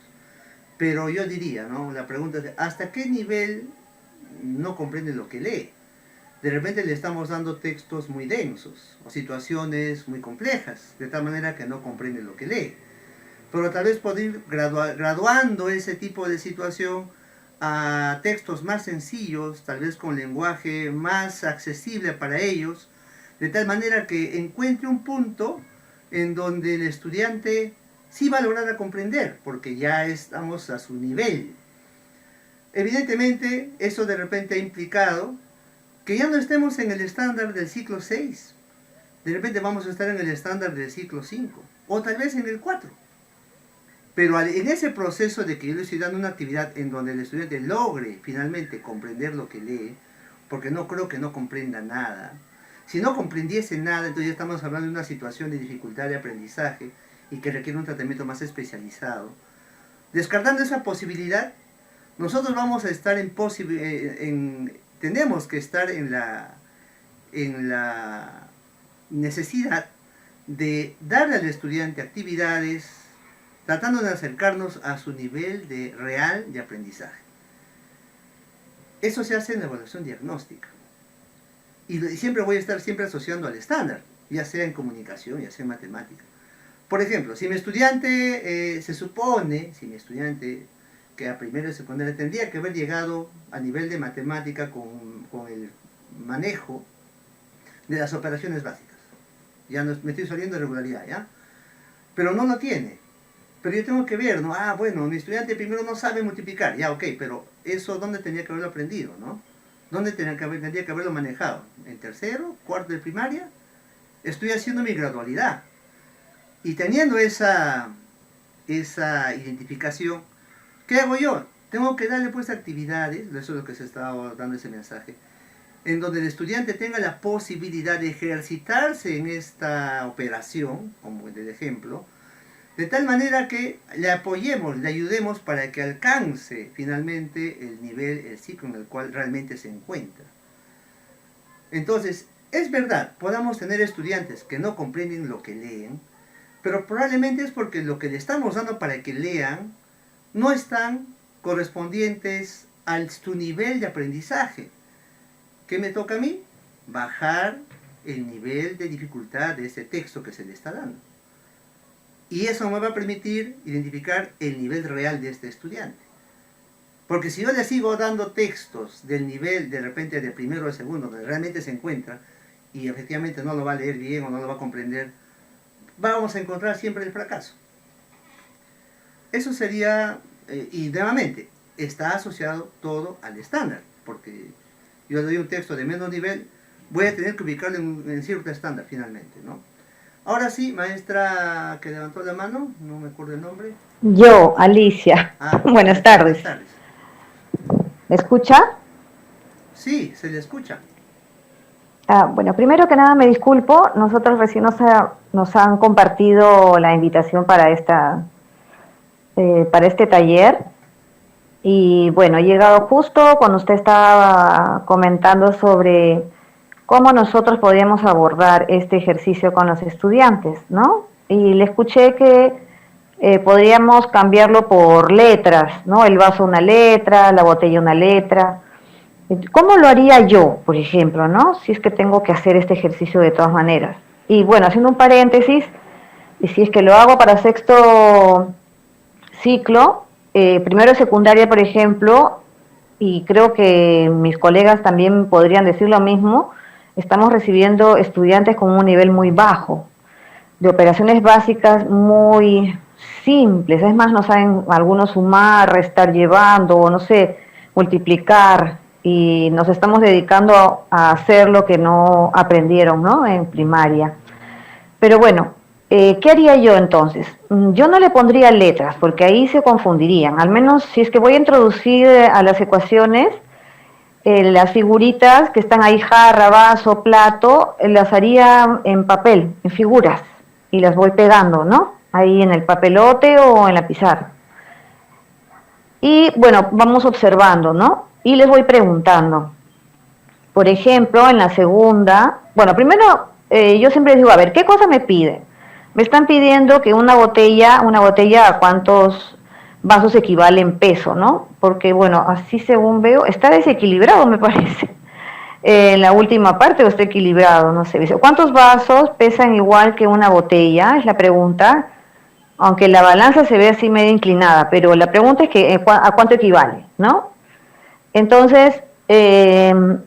Pero yo diría, ¿no? La pregunta es, ¿hasta qué nivel no comprende lo que lee? De repente le estamos dando textos muy densos o situaciones muy complejas, de tal manera que no comprende lo que lee. Pero tal vez poder ir graduando ese tipo de situación a textos más sencillos, tal vez con lenguaje más accesible para ellos, de tal manera que encuentre un punto en donde el estudiante sí va a lograr comprender, porque ya estamos a su nivel. Evidentemente, eso de repente ha implicado que ya no estemos en el estándar del ciclo 6. De repente vamos a estar en el estándar del ciclo 5, o tal vez en el 4. Pero en ese proceso de que yo le estoy dando una actividad en donde el estudiante logre finalmente comprender lo que lee, porque no creo que no comprenda nada. Si no comprendiese nada, entonces ya estamos hablando de una situación de dificultad de aprendizaje y que requiere un tratamiento más especializado. Descartando esa posibilidad, nosotros vamos a estar tenemos que estar en la necesidad de darle al estudiante actividades tratando de acercarnos a su nivel real de aprendizaje. Eso se hace en la evaluación diagnóstica. Y siempre voy a estar asociando al estándar, ya sea en comunicación, ya sea en matemática. Por ejemplo, si mi estudiante que a primero de secundaria tendría que haber llegado a nivel de matemática con el manejo de las operaciones básicas. Ya no, me estoy saliendo de regularidad, ¿ya? Pero no lo tiene. Pero yo tengo que ver, ¿no? Ah, bueno, mi estudiante primero no sabe multiplicar, ya, ok, pero eso ¿dónde tendría que haberlo aprendido, no? ¿Dónde tendría que haberlo manejado? ¿En tercero, cuarto de primaria? Estoy haciendo mi gradualidad. Y teniendo esa identificación, ¿qué hago yo? Tengo que darle pues actividades, eso es lo que se está dando ese mensaje, en donde el estudiante tenga la posibilidad de ejercitarse en esta operación, como en el ejemplo, de tal manera que le apoyemos, le ayudemos para que alcance finalmente el nivel, el ciclo en el cual realmente se encuentra. Entonces, es verdad, podamos tener estudiantes que no comprenden lo que leen, pero probablemente es porque lo que le estamos dando para que lean no están correspondientes a su nivel de aprendizaje. ¿Qué me toca a mí? Bajar el nivel de dificultad de ese texto que se le está dando. Y eso me va a permitir identificar el nivel real de este estudiante. Porque si yo le sigo dando textos del nivel de repente de primero o de segundo, donde realmente se encuentra, y efectivamente no lo va a leer bien o no lo va a comprender, vamos a encontrar siempre el fracaso. Eso sería, y nuevamente, está asociado todo al estándar, porque yo le doy un texto de menos nivel, voy a tener que ubicarlo en cierto estándar finalmente, ¿no? Ahora sí, maestra que levantó la mano, no me acuerdo el nombre. Yo, Alicia. Buenas tardes. Buenas tardes. ¿Me escucha? Sí, se le escucha. Bueno, primero que nada me disculpo, nosotros recién nos han compartido la invitación para este taller y bueno, he llegado justo cuando usted estaba comentando sobre cómo nosotros podíamos abordar este ejercicio con los estudiantes, ¿no? Y le escuché que podríamos cambiarlo por letras, ¿no? El vaso una letra, la botella una letra. ¿Cómo lo haría yo, por ejemplo, ¿no? Si es que tengo que hacer este ejercicio de todas maneras. Y bueno, haciendo un paréntesis, y si es que lo hago para sexto ciclo, primero de secundaria, por ejemplo, y creo que mis colegas también podrían decir lo mismo, estamos recibiendo estudiantes con un nivel muy bajo, de operaciones básicas muy simples, es más, no saben algunos sumar, restar llevando, o no sé, multiplicar, y nos estamos dedicando a hacer lo que no aprendieron, ¿no? En primaria. Pero bueno, ¿Qué haría yo entonces? Yo no le pondría letras porque ahí se confundirían. Al menos si es que voy a introducir a las ecuaciones, las figuritas que están ahí, jarra, vaso, plato, las haría en papel, en figuras, y las voy pegando, ¿no? Ahí en el papelote o en la pizarra. Y bueno, vamos observando, ¿no? Y les voy preguntando. Por ejemplo, en la segunda, bueno, primero yo siempre digo, a ver, ¿qué cosa me pide? Me están pidiendo que una botella a cuántos vasos equivale en peso, ¿no? Porque, bueno, así según veo, está desequilibrado, me parece. En la última parte o está equilibrado, no sé. ¿Cuántos vasos pesan igual que una botella? Es la pregunta. Aunque la balanza se ve así medio inclinada, pero la pregunta es que a cuánto equivale, ¿no? Entonces,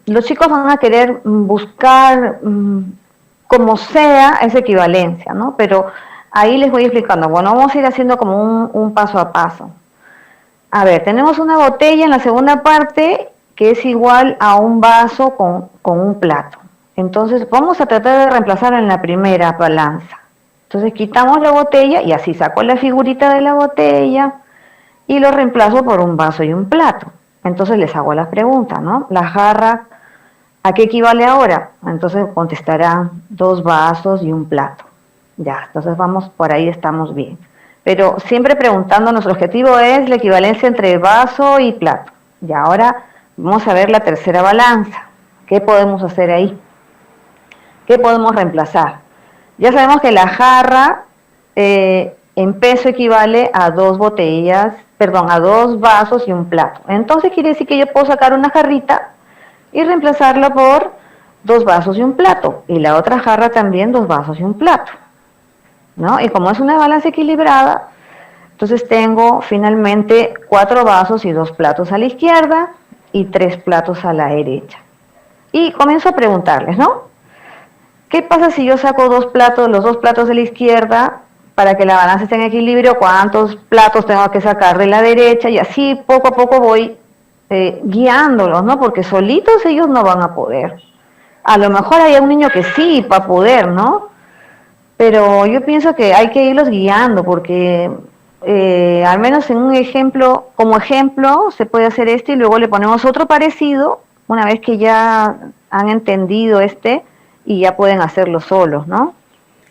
los chicos van a querer buscar como sea esa equivalencia, ¿no? Pero ahí les voy explicando. Bueno, vamos a ir haciendo como un paso a paso. A ver, tenemos una botella en la segunda parte que es igual a un vaso con un plato. Entonces, vamos a tratar de reemplazarlo en la primera balanza. Entonces, quitamos la botella y así saco la figurita de la botella y lo reemplazo por un vaso y un plato. Entonces les hago las preguntas, ¿no? La jarra, ¿a qué equivale ahora? Entonces contestarán 2 vasos y un plato. Ya, entonces vamos, por ahí estamos bien. Pero siempre preguntando, nuestro objetivo es la equivalencia entre vaso y plato. Y ahora vamos a ver la tercera balanza. ¿Qué podemos hacer ahí? ¿Qué podemos reemplazar? Ya sabemos que la jarra en peso equivale a 2 botellas, perdón, a 2 vasos y un plato. Entonces quiere decir que yo puedo sacar una jarrita y reemplazarla por 2 vasos y un plato. Y la otra jarra también 2 vasos y un plato, ¿no? Y como es una balanza equilibrada, entonces tengo finalmente 4 vasos y 2 platos a la izquierda y 3 platos a la derecha. Y comienzo a preguntarles, ¿no? ¿Qué pasa si yo saco los 2 platos de la izquierda para que la balanza esté en equilibrio? ¿Cuántos platos tengo que sacar de la derecha? Y así poco a poco voy guiándolos, ¿no? Porque solitos ellos no van a poder. A lo mejor hay un niño que sí va a poder, ¿no? Pero yo pienso que hay que irlos guiando porque al menos en un ejemplo, como ejemplo, se puede hacer este y luego le ponemos otro parecido una vez que ya han entendido y ya pueden hacerlo solos, ¿no?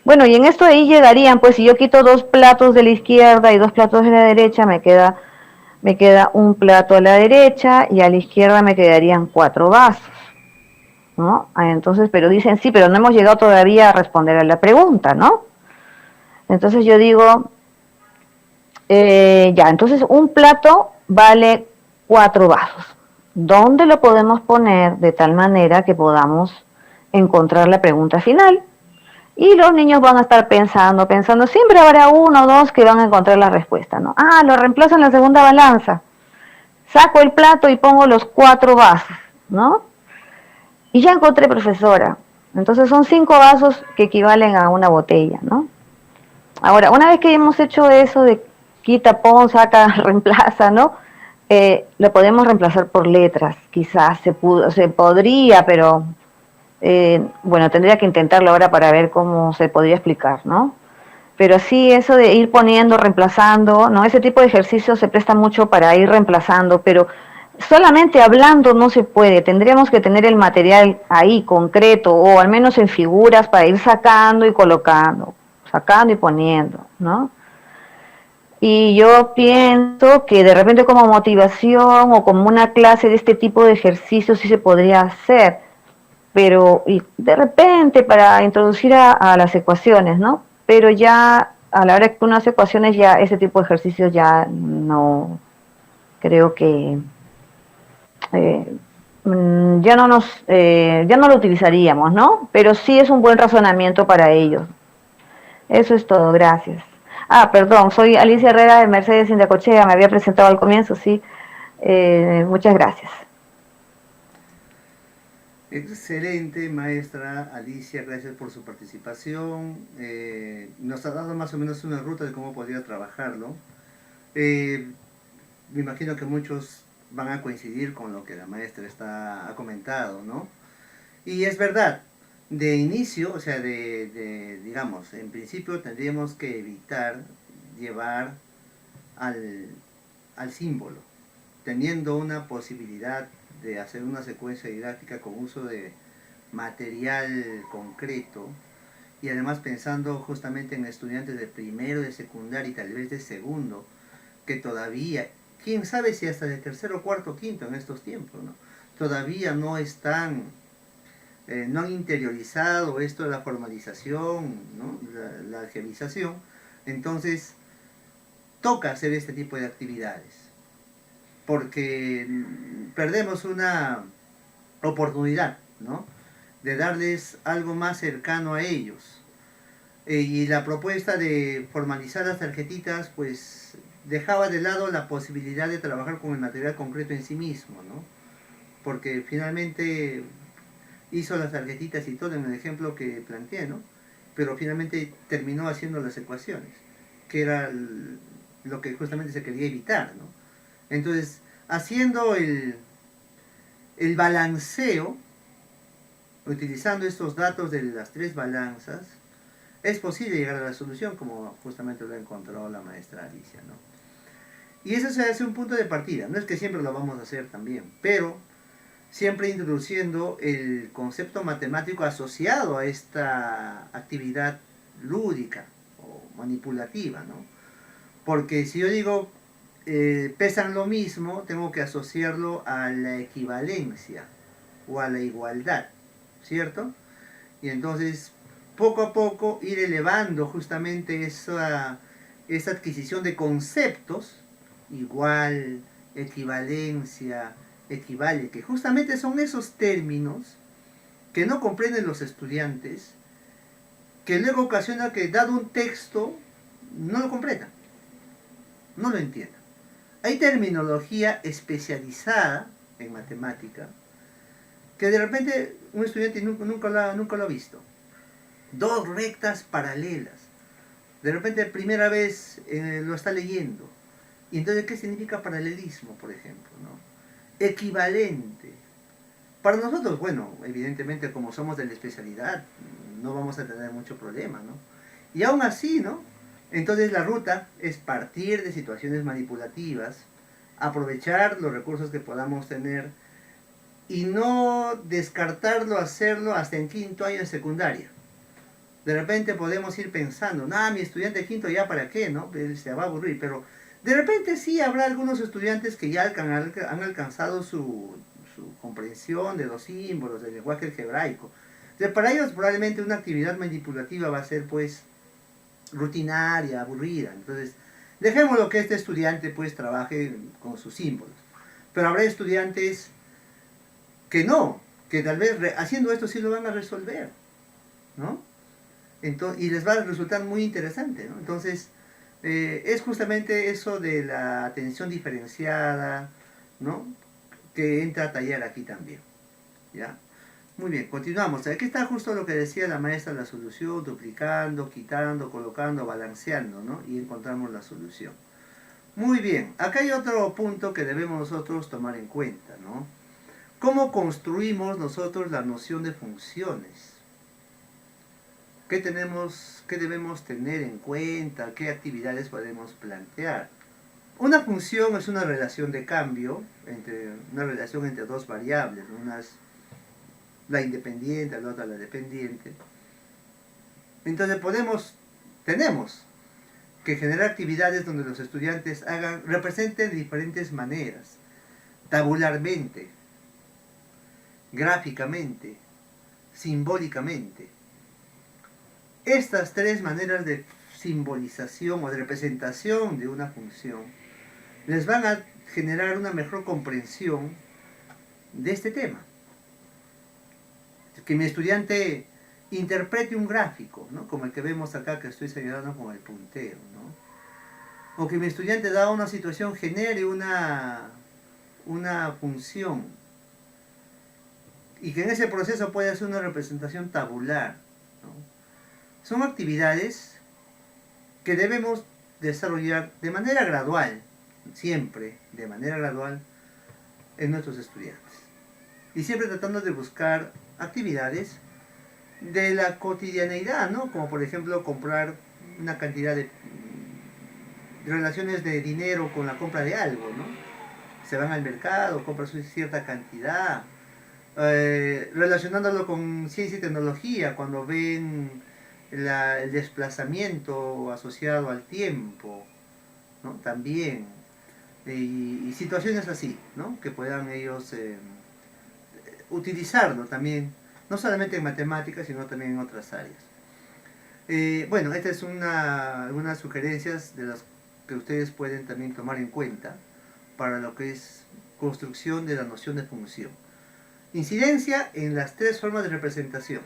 Bueno, y en esto ahí llegarían, pues si yo quito 2 platos de la izquierda y 2 platos de la derecha, me queda un plato a la derecha y a la izquierda me quedarían 4 vasos, ¿no? Entonces, pero dicen, sí, pero no hemos llegado todavía a responder a la pregunta, ¿no? Entonces yo digo, ya, entonces un plato vale 4 vasos. ¿Dónde lo podemos poner de tal manera que podamos encontrar la pregunta final? Y los niños van a estar pensando, siempre habrá uno o dos que van a encontrar la respuesta, ¿no? Ah, lo reemplazo en la segunda balanza. Saco el plato y pongo los 4 vasos, ¿no? Y ya encontré, profesora. Entonces son 5 vasos que equivalen a una botella, ¿no? Ahora, una vez que hemos hecho eso de quita, pon, saca, reemplaza, ¿no? Lo podemos reemplazar por letras, quizás se podría, pero bueno, tendría que intentarlo ahora para ver cómo se podría explicar, ¿no? Pero sí, eso de ir poniendo, reemplazando, ¿no? Ese tipo de ejercicio se presta mucho para ir reemplazando, pero solamente hablando no se puede, tendríamos que tener el material ahí, concreto, o al menos en figuras para ir sacando y colocando, sacando y poniendo, ¿no? Y yo pienso que de repente como motivación o como una clase de este tipo de ejercicios sí se podría hacer, pero y de repente para introducir a las ecuaciones, ¿no? Pero ya a la hora que uno hace ecuaciones ya ese tipo de ejercicios ya no creo que ya no lo utilizaríamos, ¿no? Pero sí es un buen razonamiento para ellos. Eso es todo, gracias. Ah, perdón, soy Alicia Herrera de Mercedes Indacochea, me había presentado al comienzo, sí. Muchas gracias. Excelente, maestra Alicia, gracias por su participación. Nos ha dado más o menos una ruta de cómo podría trabajarlo. Me imagino que muchos van a coincidir con lo que la maestra ha comentado, ¿no? Y es verdad, De inicio, o sea, digamos, en principio tendríamos que evitar llevar al, al símbolo, teniendo una posibilidad de hacer una secuencia didáctica con uso de material concreto y además pensando justamente en estudiantes de primero, de secundaria y tal vez de segundo, que todavía, quién sabe si hasta de tercero, cuarto, quinto en estos tiempos, ¿no? Todavía no están, no han interiorizado esto de la formalización, ¿no? La alfabetización, entonces toca hacer este tipo de actividades, porque perdemos una oportunidad, ¿no? De darles algo más cercano a ellos. Y la propuesta de formalizar las tarjetitas, pues dejaba de lado la posibilidad de trabajar con el material concreto en sí mismo, ¿no? Porque finalmente hizo las tarjetitas y todo en el ejemplo que planteé, ¿no? Pero finalmente terminó haciendo las ecuaciones, que era lo que justamente se quería evitar, ¿no? Entonces, haciendo el balanceo, utilizando estos datos de las tres balanzas, es posible llegar a la solución, como justamente lo encontró la maestra Alicia, ¿no? Y eso se hace un punto de partida. No es que siempre lo vamos a hacer también, pero siempre introduciendo el concepto matemático asociado a esta actividad lúdica o manipulativa, ¿no? Porque si yo digo pesan lo mismo, tengo que asociarlo a la equivalencia o a la igualdad, ¿cierto? Y entonces, poco a poco, ir elevando justamente esa adquisición de conceptos, igual, equivalencia, equivale, que justamente son esos términos que no comprenden los estudiantes, que luego ocasiona que dado un texto, no lo completan, no lo entiendan. Hay terminología especializada en matemática que de repente un estudiante nunca lo ha visto. Dos rectas paralelas. De repente, primera vez lo está leyendo. Y entonces, ¿qué significa paralelismo, por ejemplo? ¿No? Equivalente. Para nosotros, bueno, evidentemente como somos de la especialidad, no vamos a tener mucho problema, ¿no? Y aún así, ¿no? Entonces la ruta es partir de situaciones manipulativas, aprovechar los recursos que podamos tener y no descartarlo, hacerlo hasta en quinto año de secundaria. De repente podemos ir pensando, nah, mi estudiante de quinto ya para qué, ¿no? Él se va a aburrir, pero de repente sí habrá algunos estudiantes que ya han alcanzado su comprensión de los símbolos, del lenguaje algebraico. Entonces, para ellos probablemente una actividad manipulativa va a ser pues rutinaria, aburrida. Entonces, dejémoslo que este estudiante pues trabaje con sus símbolos. Pero habrá estudiantes que no, que tal vez haciendo esto sí lo van a resolver, ¿no? Entonces, y les va a resultar muy interesante, ¿no? Entonces, es justamente eso de la atención diferenciada, ¿no? Que entra a tallar aquí también, ¿ya? Muy bien, continuamos. Aquí está justo lo que decía la maestra, la solución, duplicando, quitando, colocando, balanceando, ¿no? Y encontramos la solución. Muy bien, acá hay otro punto que debemos nosotros tomar en cuenta, ¿no? ¿Cómo construimos nosotros la noción de funciones? ¿Qué debemos tener en cuenta? ¿Qué actividades podemos plantear? Una función es una relación de cambio, una relación entre dos variables, una es la independiente, la otra la dependiente. Entonces tenemos que generar actividades donde los estudiantes representen de diferentes maneras, tabularmente, gráficamente, simbólicamente. Estas tres maneras de simbolización o de representación de una función les van a generar una mejor comprensión de este tema. Que mi estudiante interprete un gráfico, ¿no? Como el que vemos acá que estoy señalando con el puntero, ¿no? O que mi estudiante dada una situación genere una función y que en ese proceso pueda hacer una representación tabular, ¿no? Son actividades que debemos desarrollar de manera gradual, siempre de manera gradual, en nuestros estudiantes. Y siempre tratando de buscar actividades de la cotidianeidad, ¿no? Como por ejemplo comprar una cantidad de relaciones de dinero con la compra de algo, ¿no? Se van al mercado, compran cierta cantidad, relacionándolo con ciencia y tecnología, cuando ven el desplazamiento asociado al tiempo, ¿no? También, y situaciones así, ¿no? Que puedan ellos utilizarlo también, no solamente en matemáticas, sino también en otras áreas. Bueno, esta es algunas sugerencias de las que ustedes pueden también tomar en cuenta para lo que es construcción de la noción de función. Incidencia en las tres formas de representación: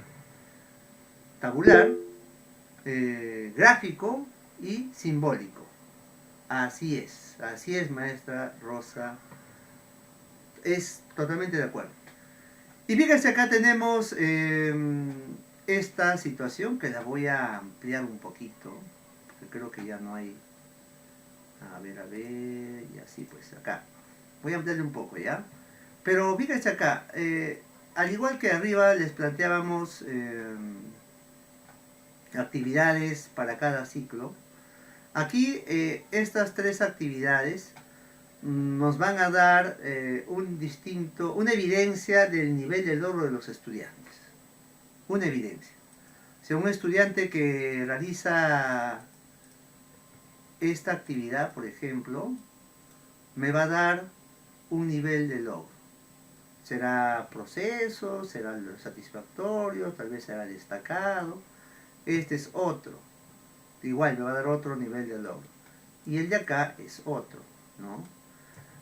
tabular, gráfico y simbólico. Así es, maestra Rosa, es totalmente de acuerdo. Y fíjense, acá tenemos esta situación que la voy a ampliar un poquito, porque creo que ya no hay. A ver, y así pues acá. Voy a ampliarle un poco, ¿ya? Pero fíjense acá, al igual que arriba les planteábamos actividades para cada ciclo, aquí estas tres actividades nos van a dar una evidencia del nivel de logro de los estudiantes. Una evidencia. O sea, un estudiante que realiza esta actividad, por ejemplo, me va a dar un nivel de logro. Será proceso, será satisfactorio, tal vez será destacado. Este es otro. Igual me va a dar otro nivel de logro. Y el de acá es otro, ¿no?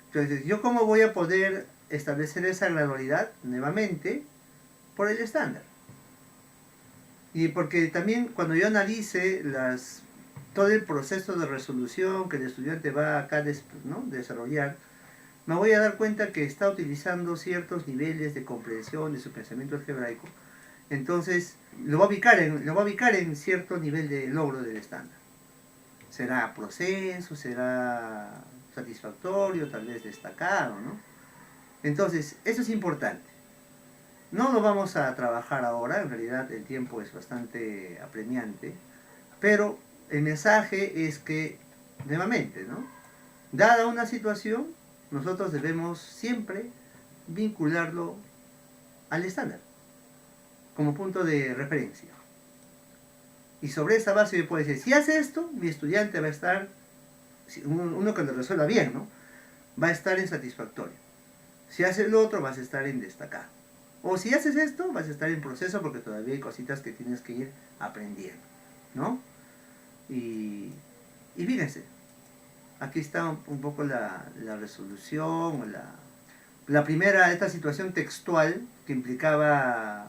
Entonces, ¿yo cómo voy a poder establecer esa gradualidad? Nuevamente, por el estándar. Y porque también cuando yo analice todo el proceso de resolución que el estudiante va acá ¿no? desarrollar, me voy a dar cuenta que está utilizando ciertos niveles de comprensión de su pensamiento algebraico. Entonces, lo va a ubicar en cierto nivel de logro del estándar. Será proceso, será satisfactorio, tal vez destacado, ¿no? Entonces, eso es importante. No lo vamos a trabajar ahora, en realidad el tiempo es bastante apremiante, pero el mensaje es que, nuevamente, ¿no? Dada una situación, nosotros debemos siempre vincularlo al estándar como punto de referencia. Y sobre esa base yo puedo decir, si hace esto, mi estudiante va a estar, uno que lo resuelva bien, ¿no? Va a estar en satisfactorio. Si hace el otro, vas a estar en destacado. O si haces esto, vas a estar en proceso porque todavía hay cositas que tienes que ir aprendiendo, ¿no? Y fíjense, aquí está un poco la resolución, la primera, esta situación textual que implicaba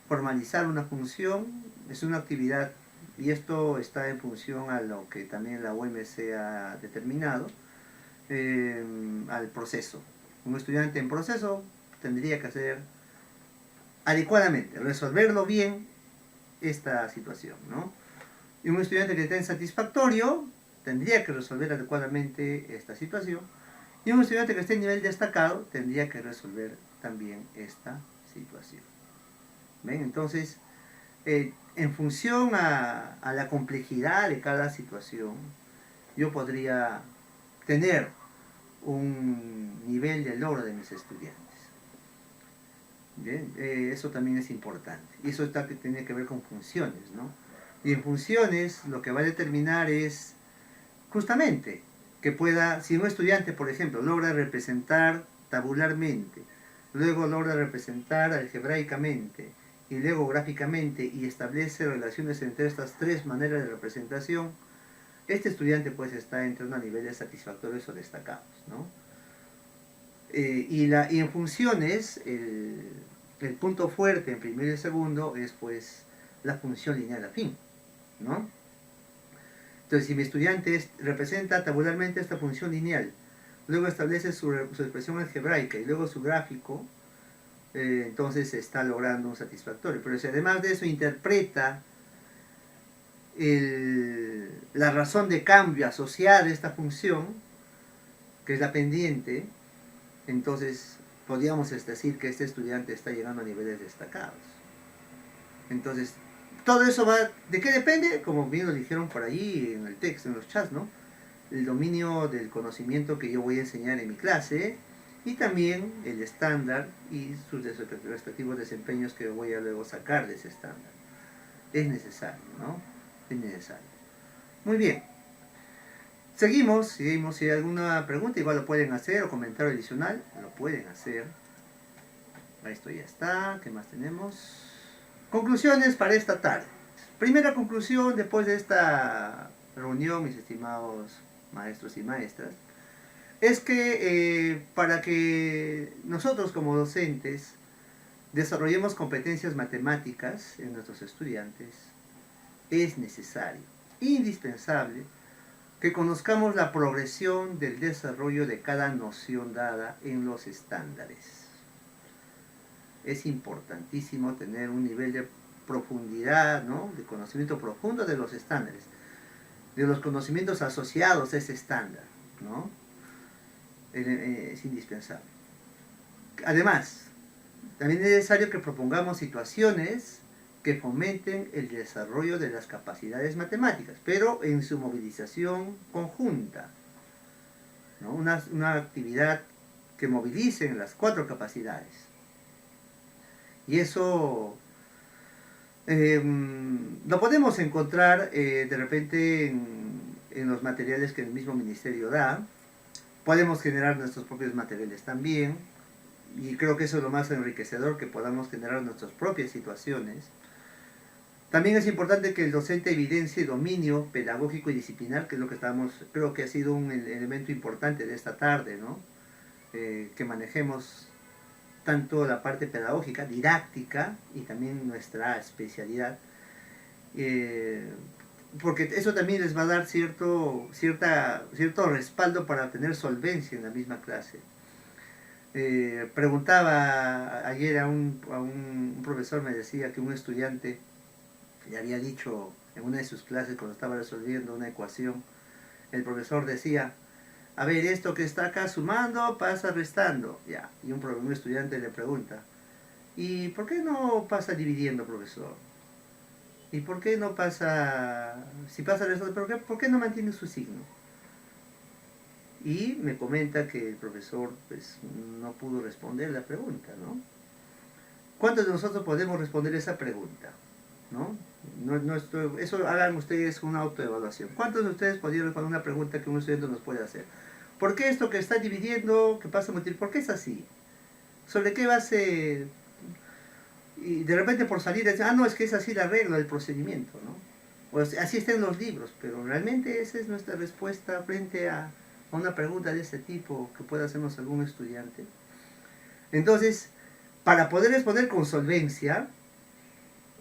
formalizar una función, es una actividad, y esto está en función a lo que también la OMC ha determinado, al proceso. Un estudiante en proceso tendría que hacer adecuadamente, resolverlo bien esta situación, ¿no? Y un estudiante que esté en satisfactorio tendría que resolver adecuadamente esta situación. Y un estudiante que esté en nivel destacado tendría que resolver también esta situación. ¿Ven? Entonces, en función a la complejidad de cada situación, yo podría tener un nivel de logro de mis estudiantes. ¿Bien? Eso también es importante. Y eso tiene que ver con funciones, ¿no? Y en funciones lo que va a determinar es justamente que pueda, si un estudiante, por ejemplo, logra representar tabularmente, luego logra representar algebraicamente y luego gráficamente y establece relaciones entre estas tres maneras de representación, este estudiante pues está entre unos niveles satisfactorios o destacados, ¿no? Y en funciones, el punto fuerte en primero y segundo es pues la función lineal afín, ¿no? Entonces, si mi estudiante representa tabularmente esta función lineal, luego establece su expresión algebraica y luego su gráfico, entonces se está logrando un satisfactorio. Pero si además de eso interpreta la razón de cambio asociada a esta función, que es la pendiente, entonces podríamos decir que este estudiante está llegando a niveles destacados. Entonces, todo eso va, ¿de qué depende? Como bien lo dijeron por ahí en el texto, en los chats, ¿no? El dominio del conocimiento que yo voy a enseñar en mi clase y también el estándar y sus respectivos desempeños que voy a luego sacar de ese estándar. Es necesario, ¿no? Es necesario. Muy bien. Seguimos, si hay alguna pregunta, igual lo pueden hacer o comentario adicional, lo pueden hacer. Esto ya está, ¿qué más tenemos? Conclusiones para esta tarde. Primera conclusión después de esta reunión, mis estimados maestros y maestras, es que para que nosotros como docentes desarrollemos competencias matemáticas en nuestros estudiantes, es necesario, indispensable, que conozcamos la progresión del desarrollo de cada noción dada en los estándares. Es importantísimo tener un nivel de profundidad, ¿no? De conocimiento profundo de los estándares, de los conocimientos asociados a ese estándar, ¿no? Es indispensable. Además, también es necesario que propongamos situaciones que fomenten el desarrollo de las capacidades matemáticas, pero en su movilización conjunta, ¿no? Una actividad que movilice las 4 capacidades. Y eso lo podemos encontrar de repente en los materiales que el mismo ministerio da. Podemos generar nuestros propios materiales también. Y creo que eso es lo más enriquecedor, que podamos generar nuestras propias situaciones. También es importante que el docente evidencie dominio pedagógico y disciplinar, que es lo que creo que ha sido un elemento importante de esta tarde, ¿no? Que manejemos tanto la parte pedagógica, didáctica, y también nuestra especialidad, porque eso también les va a dar cierto respaldo para tener solvencia en la misma clase. Preguntaba ayer a un profesor, me decía que un estudiante le había dicho en una de sus clases, cuando estaba resolviendo una ecuación, el profesor decía: a ver, esto que está acá sumando pasa restando. Ya. Y un estudiante le pregunta: ¿y por qué no pasa dividiendo, profesor? ¿Y por qué no pasa, si pasa restando, por qué no mantiene su signo? Y me comenta que el profesor pues no pudo responder la pregunta, ¿no? ¿Cuántos de nosotros podemos responder esa pregunta? ¿No? Eso hagan ustedes una autoevaluación. ¿Cuántos de ustedes podrían responder una pregunta que un estudiante nos puede hacer? ¿Por qué esto que está dividiendo, que pasa a multiplicar, por qué es así? ¿Sobre qué base? Y de repente por salir, no, es que es así la regla del procedimiento, ¿no? Pues así está en los libros, pero realmente esa es nuestra respuesta frente a una pregunta de este tipo que pueda hacernos algún estudiante. Entonces, para poder responder con solvencia,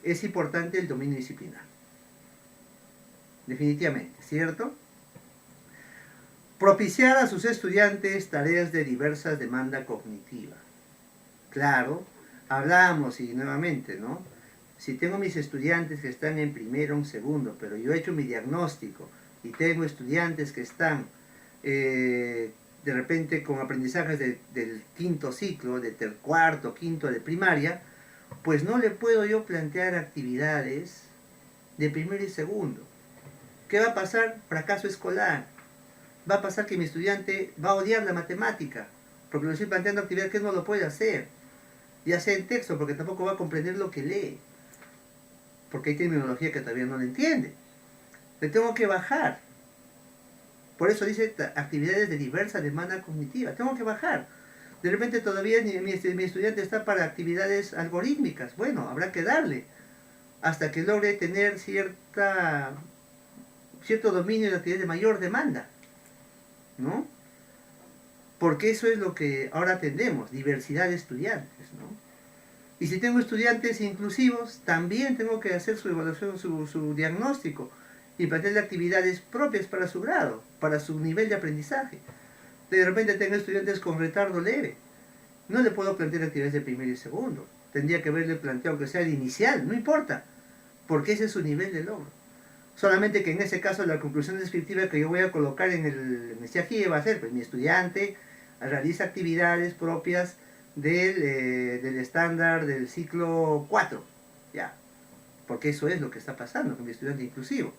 es importante el dominio disciplinar. Definitivamente, ¿cierto? Propiciar a sus estudiantes tareas de diversa demanda cognitiva. Claro, hablamos y nuevamente, ¿no? Si tengo mis estudiantes que están en primero o en segundo, pero yo he hecho mi diagnóstico y tengo estudiantes que están de repente con aprendizajes del quinto ciclo, del cuarto, quinto de primaria, pues no le puedo yo plantear actividades de primero y segundo. ¿Qué va a pasar? Fracaso escolar. Va a pasar que mi estudiante va a odiar la matemática, porque le estoy planteando actividades que él no lo puede hacer, ya sea en texto, porque tampoco va a comprender lo que lee, porque hay terminología que todavía no le entiende. Le tengo que bajar. Por eso dice actividades de diversa demanda cognitiva. Tengo que bajar. De repente todavía mi estudiante está para actividades algorítmicas. Bueno, habrá que darle hasta que logre tener cierto dominio de actividades de mayor demanda, ¿no? Porque eso es lo que ahora atendemos, diversidad de estudiantes, ¿no? Y si tengo estudiantes inclusivos, también tengo que hacer su evaluación, su diagnóstico y plantearle actividades propias para su grado, para su nivel de aprendizaje. De repente tengo estudiantes con retardo leve. No le puedo plantear actividades de primero y segundo. Tendría que haberle planteado que sea de inicial, no importa, porque ese es su nivel de logro. Solamente que en ese caso la conclusión descriptiva que yo voy a colocar en el CIAGIE va a ser, pues mi estudiante realiza actividades propias del estándar del ciclo 4, ya. porque eso es lo que está pasando con mi estudiante inclusivo.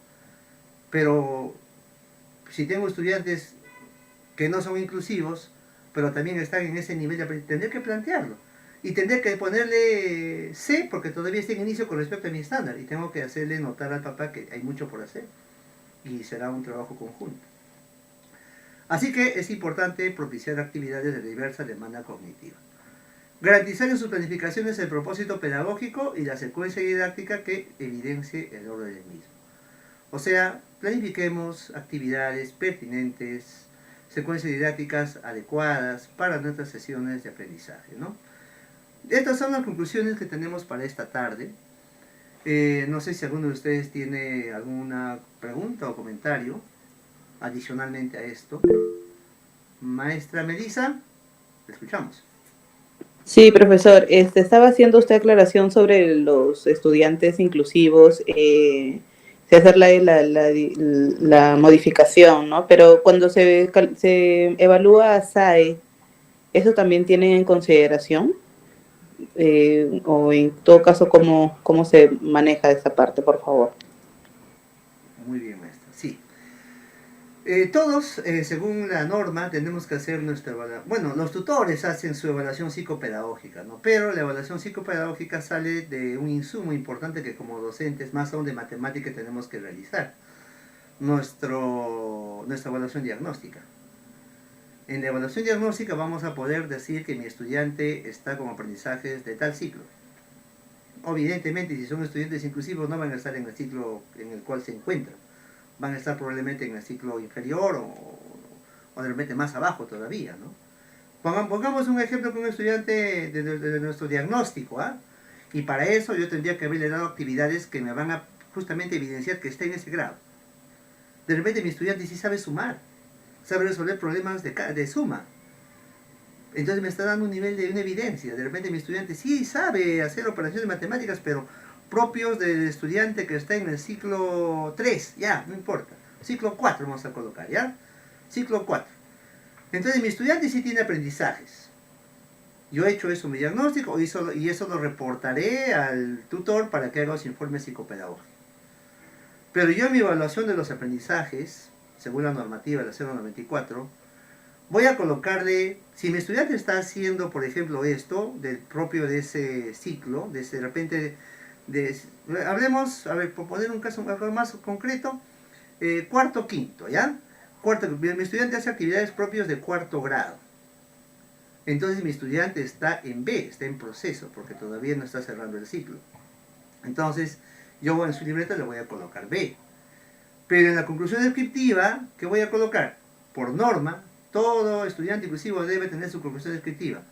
Pero si tengo estudiantes que no son inclusivos, pero también están en ese nivel de aprendizaje, tendré que plantearlo. Y tendré que ponerle C, porque todavía está en inicio con respecto a mi estándar, y tengo que hacerle notar al papá que hay mucho por hacer, y será un trabajo conjunto. Así que es importante propiciar actividades de diversa demanda cognitiva. Garantizar en sus planificaciones el propósito pedagógico y la secuencia didáctica que evidencie el orden del mismo. O sea, planifiquemos actividades pertinentes, secuencias didácticas adecuadas para nuestras sesiones de aprendizaje, ¿no? Estas son las conclusiones que tenemos para esta tarde. No sé si alguno de ustedes tiene alguna pregunta o comentario adicionalmente a esto. Maestra Melissa, le escuchamos. Sí, profesor, estaba haciendo usted aclaración sobre los estudiantes inclusivos, de hacer la modificación, ¿no? Pero cuando se evalúa a SAE, ¿eso también tiene en consideración? O en todo caso, ¿cómo se maneja esa parte, por favor? Muy bien, maestra. Sí. Todos, según la norma, tenemos que hacer nuestra evaluación. Bueno, los tutores hacen su evaluación psicopedagógica, ¿no? Pero la evaluación psicopedagógica sale de un insumo importante que como docentes, más aún de matemática, tenemos que realizar. Nuestra evaluación diagnóstica. En la evaluación diagnóstica vamos a poder decir que mi estudiante está con aprendizajes de tal ciclo. Evidentemente, si son estudiantes inclusivos, no van a estar en el ciclo en el cual se encuentran. Van a estar probablemente en el ciclo inferior o de repente más abajo todavía, ¿no? Pongamos un ejemplo con un estudiante de nuestro diagnóstico, ¿ah? Y para eso yo tendría que haberle dado actividades que me van a justamente evidenciar que está en ese grado. De repente mi estudiante sí sabe sumar, sabe resolver problemas de suma. Entonces me está dando un nivel de una evidencia. De repente mi estudiante sí sabe hacer operaciones matemáticas, pero propios del estudiante que está en el ciclo 3, ya, no importa. Ciclo 4 vamos a colocar, ¿ya? Ciclo 4. Entonces mi estudiante sí tiene aprendizajes. Yo he hecho eso en mi diagnóstico y eso lo reportaré al tutor para que haga su informe psicopedagógico. Pero yo en mi evaluación de los aprendizajes, según la normativa de la 094, voy a colocarle, si mi estudiante está haciendo, por ejemplo, esto, del propio de ese ciclo, de repente, hablemos, a ver, por poner un caso más concreto, cuarto, quinto, ¿ya? Mi estudiante hace actividades propias de cuarto grado. Entonces mi estudiante está en B, está en proceso, porque todavía no está cerrando el ciclo. Entonces, yo en su libreta le voy a colocar B. Pero en la conclusión descriptiva, ¿qué voy a colocar? Por norma, todo estudiante inclusivo debe tener su conclusión descriptiva.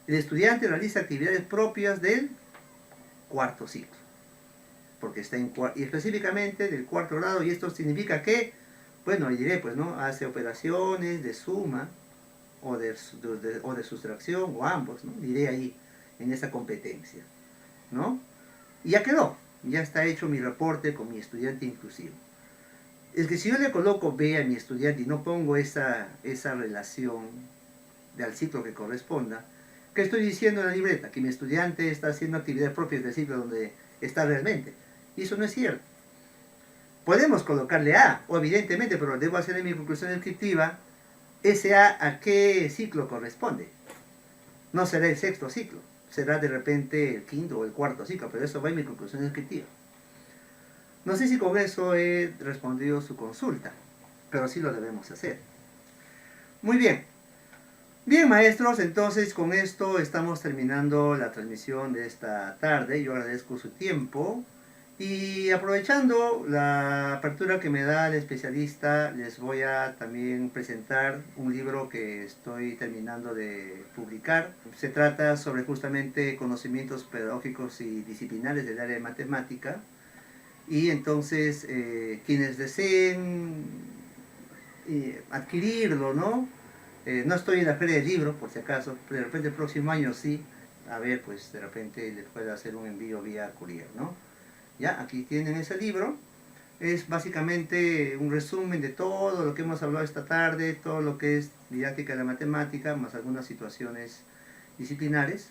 El estudiante realiza actividades propias del cuarto ciclo, porque está y específicamente del cuarto grado, y esto significa que, bueno, diré, pues, ¿no? Hace operaciones de suma o de sustracción, o ambos, ¿no? Diré ahí, en esa competencia, ¿no? Y ya quedó, ya está hecho mi reporte con mi estudiante inclusivo. Es que si yo le coloco B a mi estudiante y no pongo esa relación al ciclo que corresponda, ¿qué estoy diciendo en la libreta? Que mi estudiante está haciendo actividades propias del ciclo donde está realmente. Y eso no es cierto. Podemos colocarle A, o evidentemente, pero debo hacer en mi conclusión descriptiva, ese a qué ciclo corresponde. No será el sexto ciclo, será de repente el quinto o el cuarto ciclo, pero eso va en mi conclusión descriptiva. No sé si con eso he respondido su consulta, pero sí lo debemos hacer. Muy bien. Bien, maestros, entonces con esto estamos terminando la transmisión de esta tarde. Yo agradezco su tiempo y aprovechando la apertura que me da el especialista, les voy a también presentar un libro que estoy terminando de publicar. Se trata sobre justamente conocimientos pedagógicos y disciplinares del área de matemática. Y entonces quienes deseen adquirirlo, ¿no? No estoy en la feria del libro, por si acaso, pero de repente el próximo año sí, a ver, pues de repente les puedo hacer un envío vía courier, ¿no? Ya, aquí tienen ese libro, es básicamente un resumen de todo lo que hemos hablado esta tarde, todo lo que es didáctica de la matemática, más algunas situaciones disciplinares.